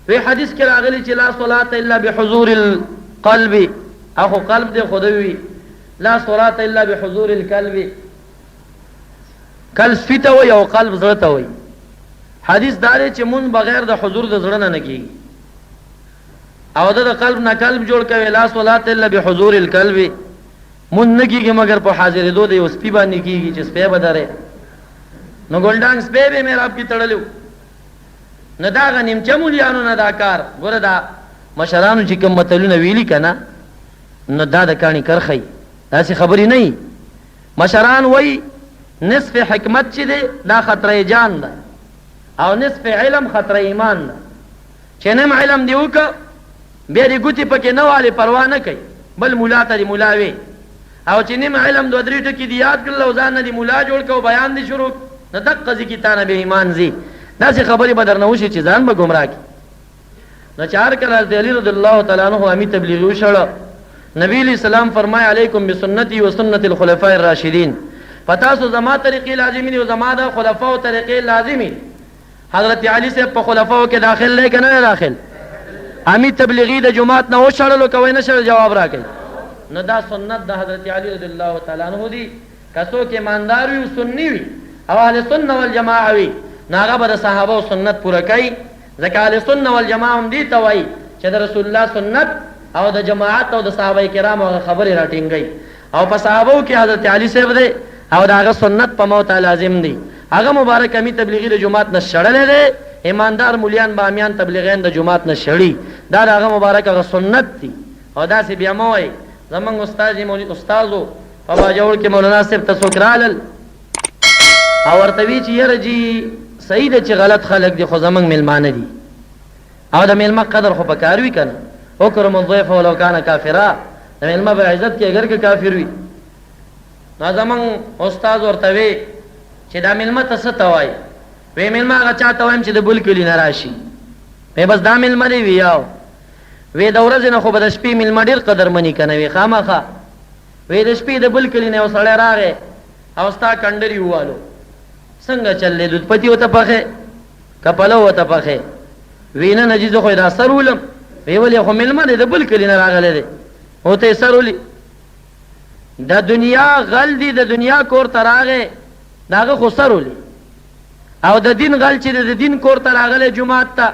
وی حدیث کې راغلی چې لا صلاه الا بحضور القلب اخو قلب دې خدوي لا صلاه الا بحضور القلب کل سفیته وی او قلب زړه ته وی حدیث دار چې مون بغیر د حضور د زړه نه کیږي او د قلب نه قلب جوړ کوي لا صلاه الا بحضور القلب مون نه کیږي مگر په حاضر دو دی اوس پی باندې کیږي چې سپه بدره نو ګولډنګ سپه به مې رب کی تړلو نه دا غنیم چې مولیانو نه دا کار ګوره دا مشرانو چې کوم متلونه ویلي کنه نو دا د کانی کرخی داسې خبرې نه مشران وای نصف حکمت چې دی دا خطر جان ده او نصف علم خطر ایمان ده چې نیم علم دی وک بیا دی ګوتی پکې نه والی پروا نه کوي بل مولا ته دی مولا وی او چې نیم علم دو درې ټکی دی یاد کړل او ځان نه دی مولا جوړ کو بیان دی شروع نه دقه ځکه تانه به ایمان زی داسې خبرې بدر نه وشي چې ځان به گمراه کی نو چار کړه علی رضی الله تعالی عنہ امی تبلیغ وشړه نبی علیہ السلام فرمای علیکم بسنتی و سنت الخلفاء الراشدین فتاسو زما طریقې لازمی او زما د خلفاء او طریقې لازمی حضرت علی سے په خلفاء کې داخل نه کنه داخل امی تبلیغی د جماعت نه وشړلو کوي نه شړ جواب راکړي نو دا سنت د حضرت علی رضی الله تعالی عنہ دی کسو کې ایماندار وي سنی وي او اهل سنت والجماعه وي ناغه به صحابه او سنت پوره کوي ځکه اهل سنت والجماعه هم دي ته وایي چې د رسول الله سنت او د جماعت او د صحابه کرام او خبره راټینګي او په صحابه کې حضرت علی صاحب دی او داغه سنت په موت لازم دی هغه مبارک امی تبلیغی د جماعت نه شړلې دی ایماندار مولیان بامیان تبلیغین د جماعت نه شړی دا داغه مبارک هغه سنت دی او دا سی بیا مو وای زمنګ استاد مولوی استادو په باجوړ کې مولانا صاحب تاسو کرالل او ورته وی چې یره جی صحیح ده چې غلط خلق دي خو زمنګ ملمانه دي او د ملما قدر خو پکاروي کنه وکرم الضيف ولو كان کافرا د ملما به عزت کې اگر که کافر وي نو زمنګ استاد ورته وی چې دا ملما ته څه توای وی ملما هغه چاته وایم چې د بل کلی نه راشي وی بس دا ملما دی ویاو وی د ورځې نه خو به د شپې ملما ډېر قدرمني که نه وي خامخا وی د شپې د بل کلي نه یو سړی راغی او ستا کنډري ووالو څنګه چل دی دود پتي ورته پخې که پلو ورته پخې وی نه نه جي زه خو یې دا سر ولم وی ولې خو ملما دی د بل کلي نه راغلی دی ورته یې سر ولي د دنیا غل دی د دنیا کور ته راغی د هغه خو سر ولي او د دین غل چې د دین کور ته راغلی جومات ته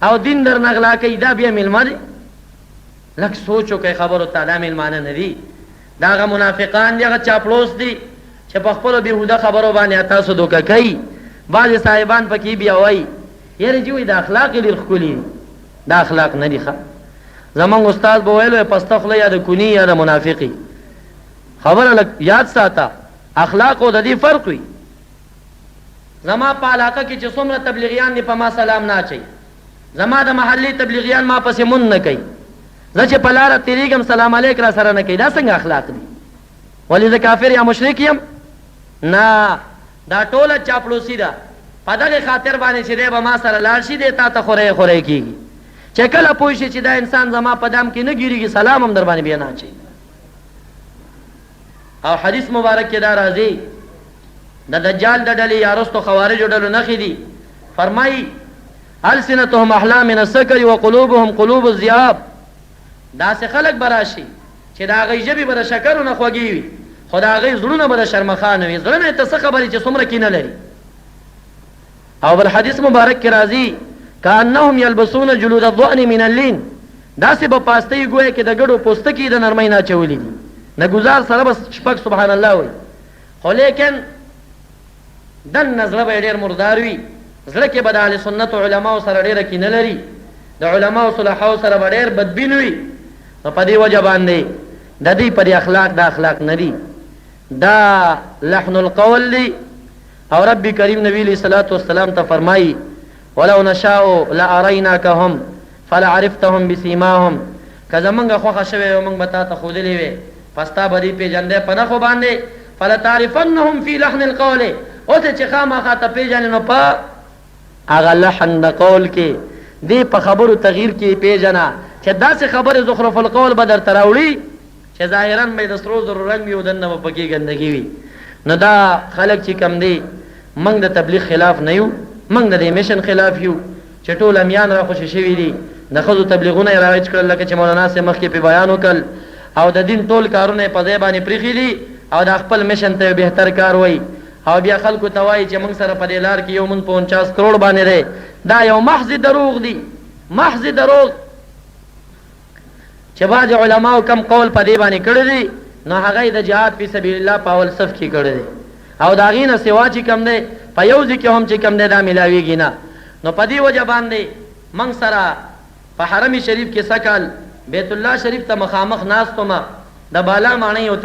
او دین در نغلا کوي دا بیا ملما دی لږ سوچ وکړئ خبرو ته دا ملمانه نه دي دا هغه منافقان دي هغه چاپلوس دي چې په خپلو بېهوده خبرو باندې تاسو دوکه کوي بعضې صاحبان پکې بیا وایي یاره جي وایي دا اخلاق یې ډېر ښکلي دي دا اخلاق نه دي ښه زمونږ استاد به ویل پسته خوله یا د کوني یا د منافقي خبره لږ یاد ساته اخلاقو د دې فرق وي زما په علاقه کې چې څومره تبلیغیان دي په ما سلام نه اچوي زما د محلي تبلیغیان ما پسې مون نه کوي زه چې په لاره تېرېږم سلام علیک را سره نه کوي دا څنګه اخلاق دي ولې زه کافر یا مشرک یم نه دا ټوله چاپلوسي ده په دغې خاطر باندې چې دی به ما سره لاړ شي دی تا ته خوری خوری کېږي چې کله پوه شي چې دا انسان زما په دام کې نه ګیرېږي سلام هم در باندې بیا نه اچوي او حدیث مبارک کې دا راځي د دجال د ډلې یا رستو خوارجو ډلو نښې دي فرمایي السنتهم احلا من السکر وقلوبهم قلوب الذئاب داسې خلک به راشي چې د هغوی ژبې به د شکرو نه خوږې وي خو د هغوی زړونه به د شرمخانه وي زړه نه یې ته څه خبرې چې څومره کینه لري او بل حدیث مبارک کې راځي کانهم یلبسون جلود الضأن من اللین داسې به پاستۍ ګویا کې د ګډو پوستکي د نرمۍ نه اچولي دي نه ګزار سره به شپږ سبحان الله وایي خو لیکن دننه زړه به یې ډېر مردار وي زړه کې به د اهل سنتو علماو سره ډېره کینه لري د علماو صلحاو سره به ډېر بدبین وي نو په دې وجه باندې د دوی پر اخلاق دا اخلاق نه دي دا لحن القول دی او رب کریم نبی علیہ الصلوۃ والسلام ته فرمایي ولو نشاء لاریناکهم فلعرفتهم بسیماهم که زمونږ خوښه شوې وه موږ به تا ته ښودلې وې پس تا به دې پېژندی په نښو باندې فلتعرفنهم فی لحن القول اوس چې خامخا ته پېژنې نو په هغه لحن د قول کې دې په خبرو تغییر کې پېژنه چې داسې خبرې زخرف القول به درته راوړي چې ظاهرا به د سرو زرو رنګ وي او دننه به پکې ګندګي وي نو دا خلک چې کم دی موږ د تبلیغ خلاف نه یو موږ د دې میشن خلاف یو چې ټول امیان را خوشي شوي دي د ښځو تبلیغونه یې رایج کړل لکه چې مولانا صاحب مخکې پې بیان وکړل او د دین ټول کارونه یې په ځای باندې پرېښي دي او د خپل میشن ته بهتر کار وایي او بیا خلکو ته وایي چې موږ سره په دې لار کې یو مونږ 50 کروڑ باندې دی دا یو محض دروغ دی محض دروغ چې بعض علماو کم قول په دې باندې کړی دی نو هغه یې د جهاد فی سبیل الله په اول صف کې کړی دی او د هغې نه سوا چې کم دی په یو ځای کې هم چې کم دی دا میلاویږي نه نو په دې وجه باندې موږ سره په حرم شریف کې سکل بیت الله شریف ته مخامخ ناستومه د بالا ماڼۍ یو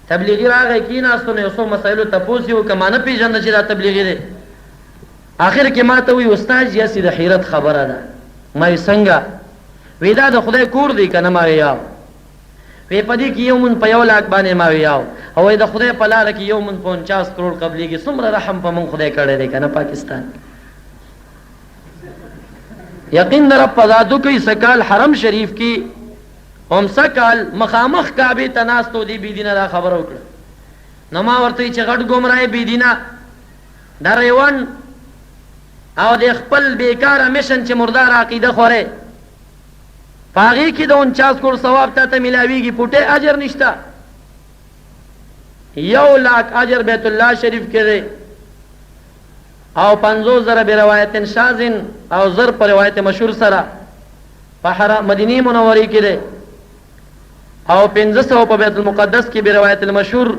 تبلیغي راغی کېناستو نو یو څو مسایلو تپوس یې وکړه ما نه پېژنده چې دا تبلیغي دی آخر کې ما ته وایي استاد یاسې د حیرت خبره ده ما وی څنګه وی دا د خدای کور دی که نه ما وی یاو وی په دې کې یو مون په 1 لاک باندې ما وی یاو او وی د خدای په لاره کې یو مون 50 کروڑ قبلېږي څومره رحم په مونږ خدای کړی دی که نه پاکستان یقین در رب پزادو کوي سکال حرم شریف کې هم سکال مخامخ کعبې ته ناستو دی بېدینه دا خبره وکړه نو ما ورته چې غټ ګمراه بېدینه دا ریوان او د خپل بیکاره میشن چې مردار عقیده خوره په هغې کې د 49 کروڑ ثواب تا ته میلاویږي پوټې اجر نشته 1 لاک اجر بیت الله شریف کې دی او 50,000 بروایت شاذ او زر په روایت مشهور سره په حرم مدینه منورې کې دی او 500 په بیت المقدس کې بروایت المشهور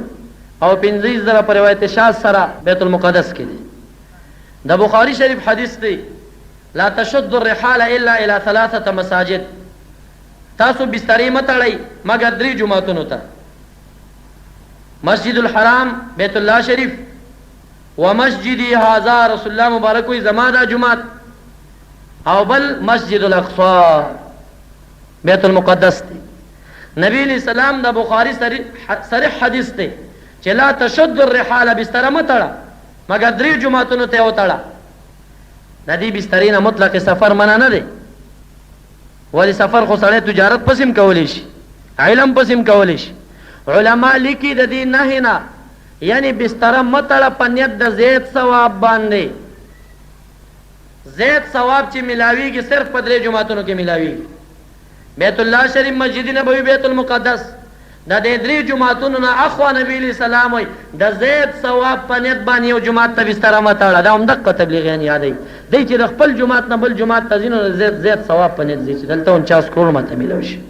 او 50,000 په روایت شاذ سره بیت المقدس کې دی د بخاری شریف حدیث دی لا تشد الرحال الا الى 3 مساجد تاسو بسترې متړئ مگر 3 جماعتونو ته مسجد الحرام بیت الله شریف ومسجدی هذا رسول الله مبارک وی زما دا جماعت او بل مسجد الاقصی بیت المقدس دی نبی علیہ السلام دا بخاری صریح حدیث دی چې لا تشد الرحال بستر متړه مګر 3 جماعتونو ته وتاړه. د دې بسترې نه مطلق سفر منع نه دی، ولی سفر خو سړی تجارت پسیم کولی شي، علم پسیم کولی شي. علما لیکي د دې نهي نه یعنی بستره متړه په نیت د زید ثواب باندې. زید ثواب چې ملاویږي صرف په 3 جماعتونو کې ملاویږي، بیت الله شریف، مسجد نبوي، بیت المقدس. د دې 3 جماعتونو نه اخوا نبی علیہ السلام وي د زید ثواب په نیت باندې یو جماعت ته بستره متړه. دا هم دغه تبلیغیان یادوي دی چې د خپل جماعت نه بل جماعت ته ځینو زید ثواب په نیت ځي چې دلته 49 کروڑ ماته ملو شي.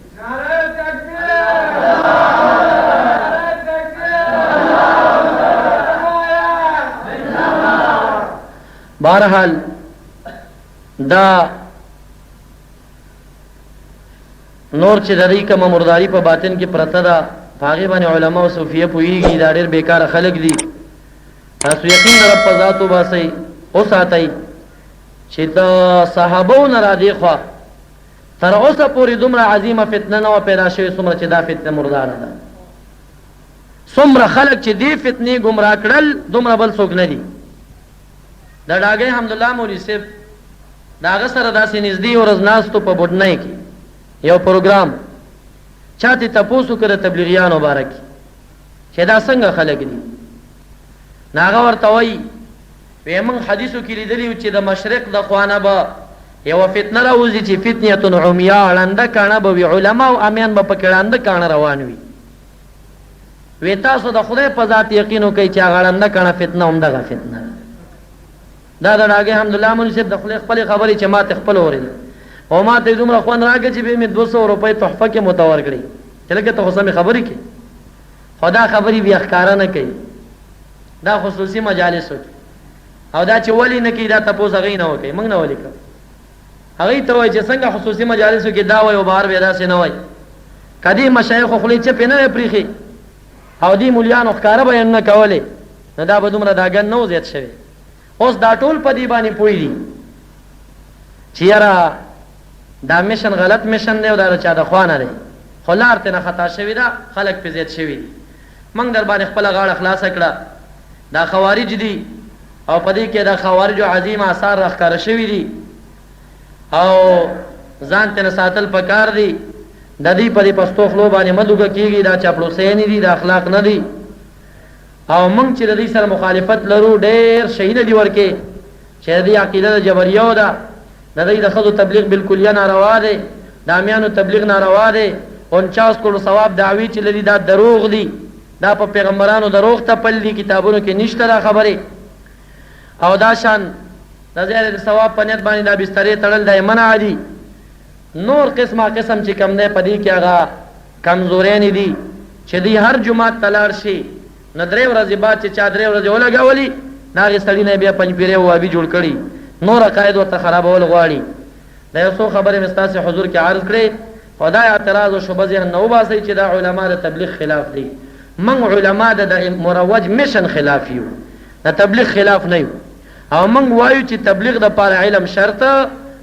بہرحال دا نور چې د دې کومه مرداري په باطن کې پرته ده په هغې باندې علما او صوفیه پوهېږي. دا ډېر بېکاره خلک دي. تاسو یقین د رب په ذات وباسئ، وساتئ چې د صحابو نه را دې خوا تر اوسه پورې دومره عظیمه فتنه نه وه پیدا شوې څومره چې دا فتنه مرداره ده. څومره خلک چې دې فتنې ګمراه کړل دومره بل څوک نه دي. د ډاګۍ حمدالله مولوي صاحب د هغه سره داسې نږدې ورځ ناستو په بوډنۍ کې یو پروګرام چا ته تپوس وکړه د تبلیغیانو باره کې چې دا څنګه خلک دي. نو هغه ورته وایي وی موږ حدیثو کې لیدلي چې د مشرق د خوانه به یوه فتنه راوځي چې فتنیتون عمیا ړنده کاڼه به وي، علما او امیان به پکې ړنده کاڼه روان وي. وی تاسو د خدای په ذات یقین وکئ چې هغه ړنده کاڼه فتنه همدغه فتنه ده. دا د ډاګۍ حمدالله مولوي صاحب د خپلې خبرې چې ما ته خپله اورېده او ما ته یې دومره خوند راکړه چې بیا مې 200 روپۍ تحفه کې متور کړې چې لکه ته خو سمې خبرې کوې، خو دا خبرې بیا ښکاره نه کوي. دا خصوصي مجالسو کې او دا چې ولې نه کوي دا تپوس هغوی نه وکوي، موږ نه ولې کوو. هغوی ته وایي چې څنګه خصوصي مجالسو کې دا وایي او بهر بیا داسې نه وایي. که دې مشایخو خولې چپې نه وی پرېښې او دې مولیانو ښکاره بیانونه کولې نو دا به دومره دا ګن نه و زیات شوی. اوس دا ټول په دې باندې پوه دي چې یاره دا میشن غلط میشن دی او دا چا د خوا نه دی، خو لار ترې نه خطا شوې ده، خلک پې زیات شوي دي. موږ در باندې خپله غاړه خلاصه کړه. دا خوارج دي او په دې کې د خوارجو عظیم آثار راښکاره شوي دي او ځان ترې نه ساتل پکار دي. د دې په دې پستو خلو باندې مه دوږه کېږي، دا چاپلوسۍ دي، دا اخلاق نه دي. او موږ چې د دې سره مخالفت لرو ډېر شهیده دي ورکې چې د دې عقیده د جبریو ده، د دې د ښځو تبلیغ بالکلیه ناروا دی، د امیانو تبلیغ ناروا دی. 49 کروڑ ثواب دعوی چې لري دا دروغ دي، دا په پیغمبرانو دروغ تپل دي، کتابونو کې نشته دا خبرې. او دا شان د زیاده ثواب په نیت باندې دا بسترې تړل دا منع دي. نور قسمه قسم چې کم دی په دې کې هغه کمزورین دي چې دی هر جمعات ته لاړ شي نو 3 ورځې بعد چې چا 3 ورځې ولګولي نو هغې سړي نه بیا پنجپیرې او وابي جوړ کړي، نور عقاید ورته خرابول غواړي. دا یو څو خبرې مې ستاسې حضور کې عرض کړې، خو دا اعتراض او شبه ذهن نه وباسئ چې دا علما د تبلیغ خلاف دي. موږ علما د مروج میشن خلاف یو، د تبلیغ خلاف نه یو. او موږ وایو چې تبلیغ دپاره علم شرط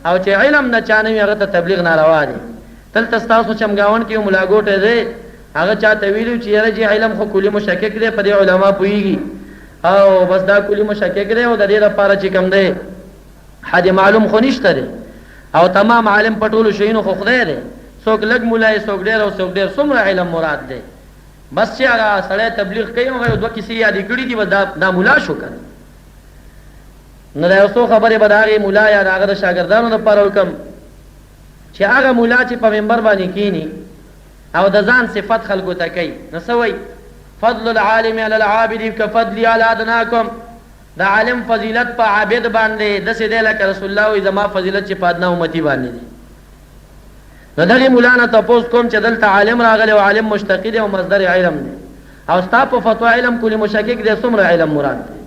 او چې علم نه چا نه وي هغه ته تبلیغ ناروا دی. دلته ستاسو چمګاون کې یو ملا ګوټی دی، هغه چاته ویلو چې یاره چې علم خو کلي مشکک دی، په دې علما پوهېږي او بس دا کلي مشکک دی او د دې لپاره چې کوم دی حد معلوم خو نشته دی او تمام عالم په ټولو شیونو خو خدای دی. څوک لږ ملا څوک ډېر او څوک ډېر، څومره علم مراد دی. بس چې هغه سړی تبلیغ کوي هغه یو 2 کیسې یادې کړي دي بس دا ملا شو که نو دا یو څو خبرې به د هغې ملا یا د هغه د شاګردانو دپاره وکړم چې هغه ملا چې په منبر باندې کینی او د ځان صفت خلکو ته کوي نو څه وایي؟ فضل العالم علی العابد کفضلی علی ادناکم. د عالم فضیلت په عابد باندې داسې دی لکه رسول الله وایي زما فضیلت چې په ادنا امتي باندې دی. نو دغې ملا نه تپوس کوم چې دلته عالم راغلی او عالم مشتقي دی او مصدر علم دی او ستا په فتوا علم کلي مشکک دی، څومره علم مراد دی؟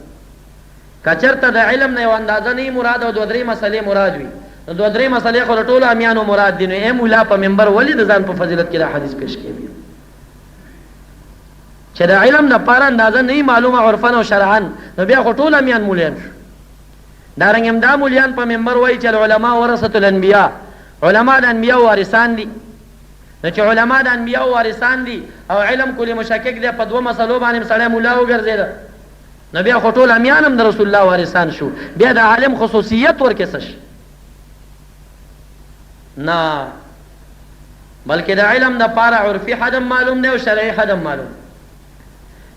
که چېرته د علم نه یو اندازه نه مراد او 2-3 مسلې مراد وي نو 2-3 مسلې خو د ټولو امیانو مراد دي. نو ای مولا په منبر ولې د ځان په فضیلت کې دا حدیث پیش کوي چې د علم نه پاره اندازه نه معلومه عرفا او شرعا نو بیا خو ټول امیان مولیان شو. دارنګ هم دا مولیان په منبر وایي چې العلماء ورثة الانبیاء، علما د انبیاء وارثان دي. نو چې علما د انبیاء وارثان دي او علم کلي مشکک دی په 2 مسلو باندې سړی مولا وګرځېده نو بیا خو ټول امیان هم د رسول الله وارثان شو، بیا د عالم خصوصیت ورکې څه نه، بلکې د علم د پاره عرفي حد معلوم دی او شرعي حد معلوم.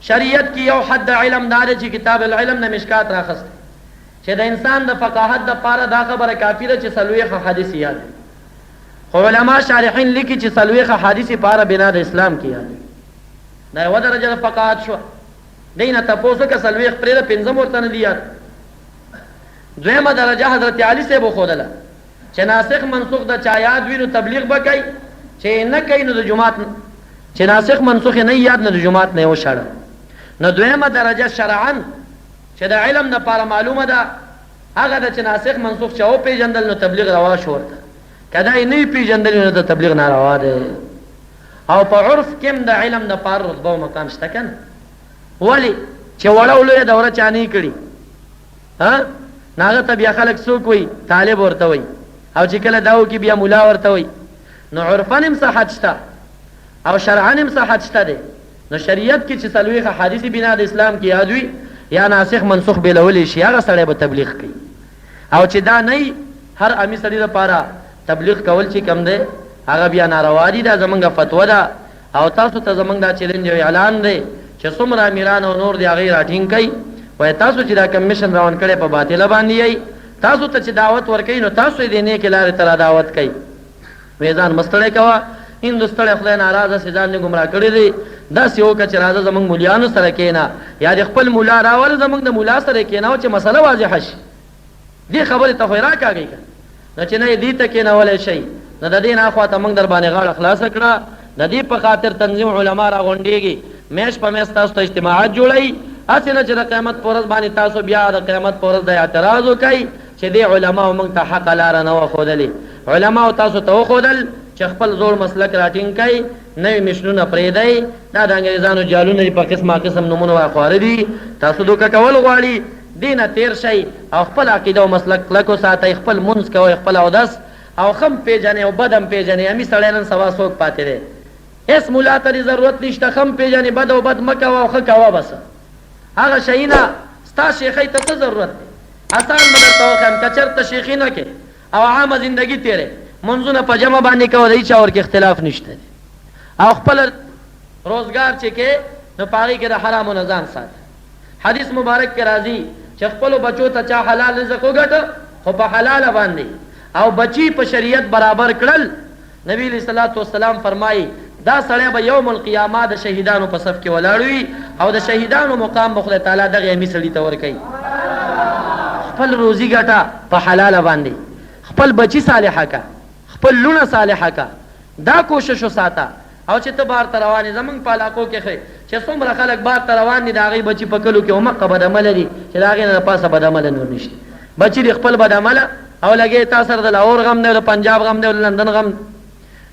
شریعت کې یو حد علم دا دی چې کتاب العلم نه مشکات راخست چې د انسان د فقاهت د پاره دا خبره کافی ده چې څلوېښت حدیث یاد دي، خو علما شارحین لیکي چې څلوېښت حدیث پاره بنا د اسلام کې یاد دي. دا یوه درجه د فقاهت شوه. دی نه تپوس وکړه څلوېښت پرېږده پنځم ورته نه دي یاد. دویمه درجه حضرت علي صاحب وښودله چې ناسخ منسوخ د چا یاد وي نو تبلیغ به کوي، چې نه کوي نو د جماعت چې ناسخ منسوخ نه یاد نو د جماعت نه یې وشړه. نو دویمه درجه شرعاً چې د علم دپاره معلومه ده هغه ده چې ناسخ منسوخ چا وپېژندل نو تبلیغ روا شو ورته، که دا یې نه وي پېژندلي نو د تبلیغ ناروا دی. او په عرف کې هم د علم دپاره رتبه او مقام شته که نه؟ ولې چې وړه او لویه دوره چا نه کړي نو هغه ته بیا خلک څوک وایي؟ طالب ورته وایي، او چې کله دا وکړي بیا ملا ورته وایي. نو عرفاً هم صحت شته او شرعاً هم صحت شته دی. نو شریعت کې چې څلوېښت احادیث بنا د اسلام کې یاد وي یا ناسخ منسوخ بېلولی شي هغه سړی به تبلیغ کوي. او چې دا نه هر عامي سړي دپاره تبلیغ کول چې کم دی هغه بیا ناروا دي. دا زمونږ فتوه ده او تاسو ته زمونږ دا چیلنج او اعلان دی چې څومره امیران او نور دی هغه یې راټینګ کوي. وایي تاسو چې دا کمیشن راون کړی په باطله باندې یئ، تاسو ته چې دعوت ورکوي نو تاسو یې د نیکې لارې ته را دعوت کوي. وایي ځان مه ستړی کوه، هندو ستړی خدای ناراضه سي ځان یې ګمراه کړی دی. داسې وکړه چې راځه زمونږ مولیانو سره کښېنه یا د خپل مولا راوله زمونږ د مولا سره کښېنه چې مسله واضحه شي. دې خبرې ته خو یې راکاږئ که نو چې نه یې دې ته کښېنولی شئ نو د دې نه اخوا ته موږ در باندې غاړه خلاصه کړه. د دې په خاطر تنظیم علما راغونډېږي، میاشت په میاشت تاسو ته اجتماعات جوړوي، هسې نه چې د قیامت په ورځ باندې تاسو بیا د قیامت په ورځ د اعتراض وکئ چې دې علماو موږ ته حقه لاره نه وه ښودلې. علماو تاسو ته وښودل چې خپل زوړ مسلک راټینګ کئ، نوي مشنونه پرېږدئ. دا د انګریزانو جالونه دي په قسمه قسم نومونه ورخواره دي، تاسو دوکه کول غواړي دې نه تېر شئ او خپل عقیده او مسلک کلک وساتئ، خپل مونځ کوئ، خپل اودس او ښه م پېژنئ او بد هم پېژنئ. همي سړی نن سبا څوک پاتې دی؟ هېڅ ملا ته دې ضرورت نشته، ښه م پېژنې بد او بد مه کوه او ښه کوه بس. هغه شیونه ستا شیخۍ ته څه ضرورت دی؟ آسان به درته وښیم که چېرته شیخي نه کې او عامه زندګي تېرې منځونه په جمع باندې کوه د هېچا ورکې اختلاف نشته دی. او خپل روزګار چې کې نو په هغې کې د حرامو نه ځان ساته. حدیث مبارک کې راځي چې خپلو بچو ته چا حلال رزق وګټه خو په حلاله باندې او بچی په شریعت برابر کړل. نبی علیہ الصلوۃ والسلام فرمایي دا سړی به یوم القیامه د شهیدانو په صف کې ولاړ وي او د شهیدانو مقام به خدای تعالی دغې امي سړي ته ورکوي. خپل روزي ګټه په حلاله باندې، خپل بچی صالحه که، خپل لونه صالحه که، دا کوشش وساته. او چې ته بار ته روان یې زمونږ په علاقو کې چې څومره خلک بار ته روان دي د هغې بچي په کلو کې همقه بدعمله دي چې د هغې نه د پاسه بدعمله نور نشته. بچي دي خپل بدعمله او لګې تا سره د لاهور غم دی، د پنجاب غم دی، د لندن غم.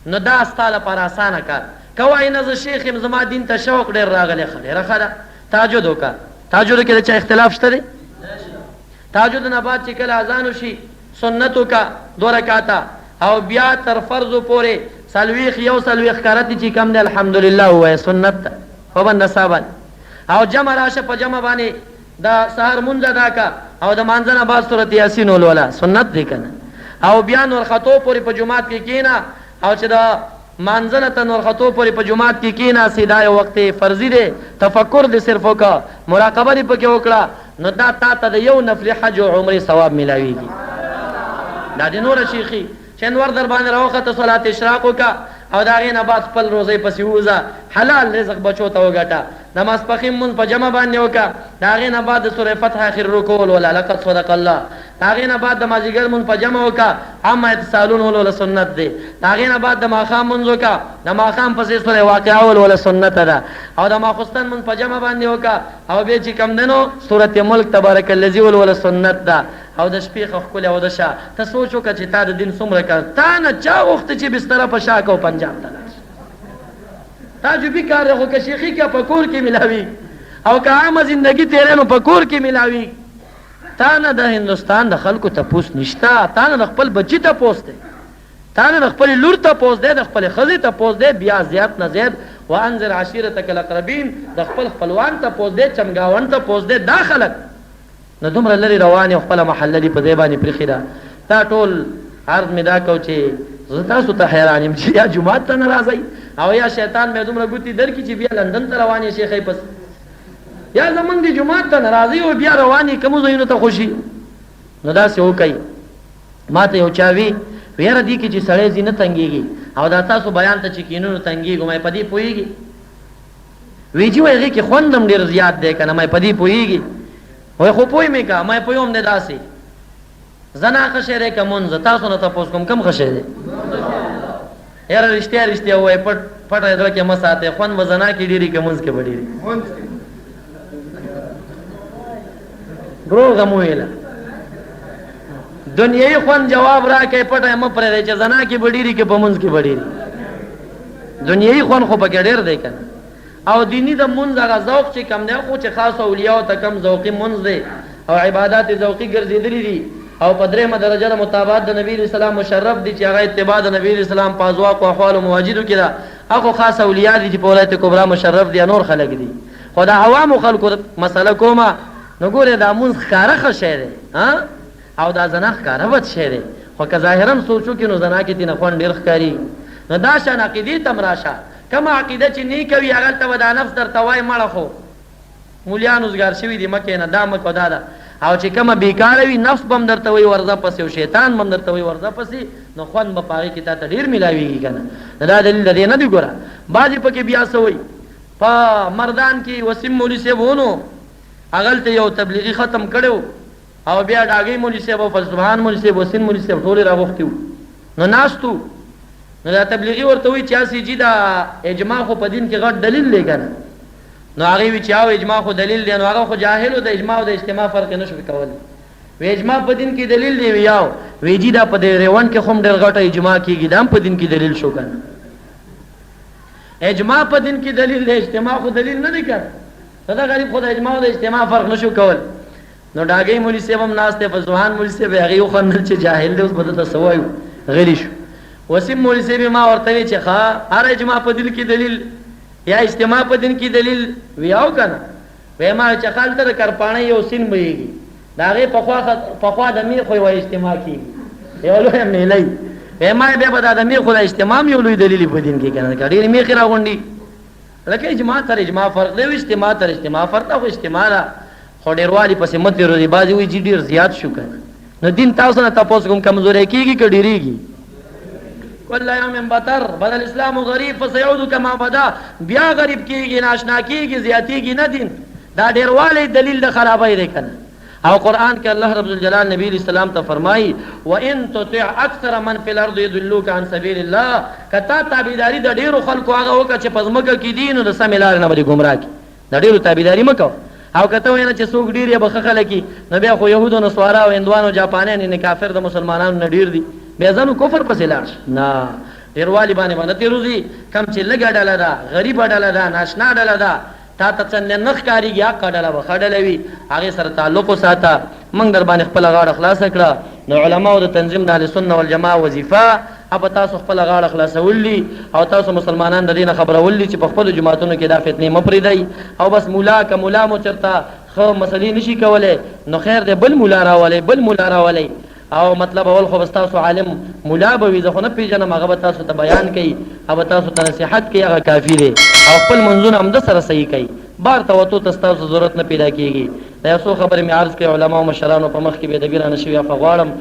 نو دا ستا لپاره اسانه کار که وایي نه زه شیخ یم زما دین ته شوق ډېر راغلی ښه ډېره ښه ده. تهجد وکړه. تهجدو کې د چا اختلاف شته دی؟ تهجد نه بعد چې کله اذان وشي سنت وکړه 2 رکعاته او بیا تر فرضو پورې څلوېښت یو څلوېښت کارت چې کم دی الحمدلله ووایه سنت ده په بنده سا باندې. او جمع راشه په جمع باندې د سهار مونځ ادا که او د مانځه نه بعد صورت یاسین ولوله سنت دی که نه. او بیا نورختو پورې په جومات کې کښېنه او چې د مانځه نه ته نورختو پورې په جومات کې کښېناستې دا یو وخت فرضي دی، تفکر دې صرف وکړه، مراقبه دې پکې وکړه، نو دا تا ته د یو نفلي حج او عمرې ثواب میلاویږي. دا د نوره شیخي چې انور در باندې راوخته صلات اشراق وکړه او د هغې نه بعد خپل روزۍ پسې ووځه، حلال رزق بچو ته وګټه، د ماسپښین مونځ په جمع باندې وکړه، د هغې نه بعد د سورې فتح اخر رکوع ولوله لقد صدق الله، د هغې نه بعد د مازدیګر مونځ په جمع وکړه عما یتساءلون ولوله سنت دی، د هغې نه بعد د ماښام مونځ وکړه، د ماښام پسې سورې واقعه ولوله سنت ده، او د ماخوستن مونځ په جمع باندې وکړه او بیا چې کم دی نو سورت ملک تبارک الذي ولوله سنت ده، او د شپې ښه ښکلې اودشه. ته سوچ وکړه چې تا د دین څومره کار، تا نه چا غوښته چې بستره په شا کو پنجاب ته لاړ شي؟ تعجبي کار دی خو که شیخي که په کور کې میلاوي او که عامه زندګي تېری نو په کور کې میلاوي. تا نه د هندوستان د خلکو تپوس نشته، تا نه د خپل بچي تپوس دی، تا نه د خپلې لور تپوس دی، د خپلې ښځې تپوس دی، بیا زیات نه زیات وانذر عشیرتک الاقربین د خپل خپلوان ته پوز دې چمګاون ته پوز دې دا خلک نو دومره لري روان یو خپل محله دی په دې باندې پرخي دا تا ټول عرض مې دا کو چې زه تاسو ته حیران یم چې یا جمعات ته نه راځئ او یا شیطان مې دومره ګوتې درکړي چې بیا لندن ته روان یې شیخې پس یا زمونږ د جمعات ته نه راځئ او بیا روان یې کومو ځایونو ته خوشي نو داسې وکئ ما ته یو چا وي ویره دي کې چې سړی ځي نه تنګېږي او دا تاسو بیان ته چې کینونو تنګېږو مې په دې پوهېږي وی چې وایي هغې کې خوند هم ډېر زیات دی که نه مې په دې پوهېږي وای خو پوی می کا مې پویم نه داسي زنا خشره کومز تاسو نه تاسو کوم خشره یاره رښتیا وای پټ دل کې مساته خوان وزنا کې ډیری کومز کې وډیری برو غمویلا دنیاي خوان جواب را کې پټه م پرې چې زنا کې وډیری کې پمنز کې وډیری دنیاي خوان خو په ډیر دی کنه او دینی د منځ هغه ذوق چې کم دی خو چې خاص اولیاء ته کم ذوقي منځ دی او عبادت ذوقي ګرځېدلې دي او په درېمه درجه د مطابقت د نبی اسلام مشرف دي چې هغه اتباع د نبی اسلام په ازواق او احوال او مواجدو کې ده هغه خاص اولیاء دي چې په ولایت کبرا مشرف دي نور خلق دي خدا عوام خلکو مسله کومه نو ګوره دا منځ ښکاره خشه دی او دا زنا ښکاره ود شه دی خو که ظاهرا سوچو کې نو زنا کې دینه خوان ډیر ښکاری نو دا شان عقیدې تمراشه کما عقیده چې نه کوي هغه ته ودا نفس در توای مړه خو مولیان روزګار شوی دی مکه نه دا مکه دا او چې کما بیکار وي نفس بم درته وي ورځه پسې او شیطان بم درته وي ورځه پسې نو خوان به پاره کې ته ډیر ملاويږي کنه دا دلیل دی نه دی ګوره باجی پکې بیا سوی په مردان کې وسیم مولوی صاحب ونه اغل ته یو تبلیغي ختم کړو او بیا داګي مولوی صاحب او سبحان مولوی صاحب وسیم مولوی صاحب ټول راغختیو نو ناستو نو دا تبلیغي ورته وی چې اسی جی دا اجماع خو په دین کې غټ دلیل لګنه نو هغه وی چې او اجماع خو دلیل دی نو هغه خو جاهل او د اجماع او د اجتماع فرق نشو کولی وی اجماع په دین کې دلیل دی ویاو وی جی دا په ریوان کې هم ډېر غټه اجماع کیږي دا په دین کې دلیل شو کنه اجماع په دین کې دلیل دی اجتماع خو دلیل نه دی کړ دا غریب خو د اجماع او د اجتماع فرق نشو کول نو داګي مولوی صاحب هم ناشته په ځوان مولوی صاحب هغه خو نه چې جاهل دی اوس بده تسوایو غلی شو وسیم مولوی صاحب ما ورته وی چې ښا هر اجماع په دین کې دلیل یا اجتماع په دین کې دلیل ویاو کنه وې ما چې خالته د کرپانه یو سین بهيږي داغه په خوا د می خو یو اجتماع کیږي یو لوی هم نه لای وې ما به په د می خو د اجتماع یو لوی دلیل په دین کې کنه کړي می خira غونډي لکه اجماع تر اجماع فرق دی اجتماع تر اجتماع فرق او اجتماع خو ډیروالي پسې مت ورې بازي وی جی ډیر زیات شو کنه نو دین تاسو نه تاسو کوم کمزوري کیږي کډيريږي کله یوم بتر بدل اسلام غریب فسيعود كما بدا بیا غریب کیږي ناشنا کیږي زیاتیږي نه دین دا ډیرواله دلیل د خرابای دی کنه او قران کې الله رب الجلال نبی اسلام ته فرمایي وان تطع اكثر من في الارض يضلوك عن سبيل الله کتا تابعداري د ډیرو خلکو هغه وکړه چې پزماګه کې دین او د سمیلار نه بری گمراه کی د ډیرو تابعداري مکو او کته وینه چې څوک ډیر یې بخښه لکی نو بیا خو يهودو نو سوارا او هندوانو جاپانیان نه کافر د مسلمانانو نه ډیر دي بیا ځنو کفر پسې لاړ نه ډیروالی باندې تیروزی کم چې لګا ډاله ده غریب ډاله ده ناشنا ډاله ده تا ته څنګه نخ کاریږي یا کډاله وخډلې وي هغه سره تعلق وساته موږ در باندې خپل غاړه خلاص کړه نو علماء د تنظیم د اهل سنت والجماعه وظیفه اب تاسو خپل غاړه خلاصولي او تاسو مسلمانان د دین خبرولي چې په خپل جماعتونو کې دا فتنې مپریدای او بس مولا ک مولا مو چرتا خو مسلې نشي کوله نو خیر دې بل مولا راولي او مطلب اول خو تاسو عالم مولا به وي ځخه نه پیژنم هغه تاسو ته بیان کوي او تاسو ته نصيحت کوي هغه کافی دی او خپل منځونه هم د سره صحیح کوي بار ته وته تاسو ضرورت نه پیدا کیږي دا څو خبره می عرض کوي علما او مشرانو په مخ کې به د بیرانه شوی افغوالم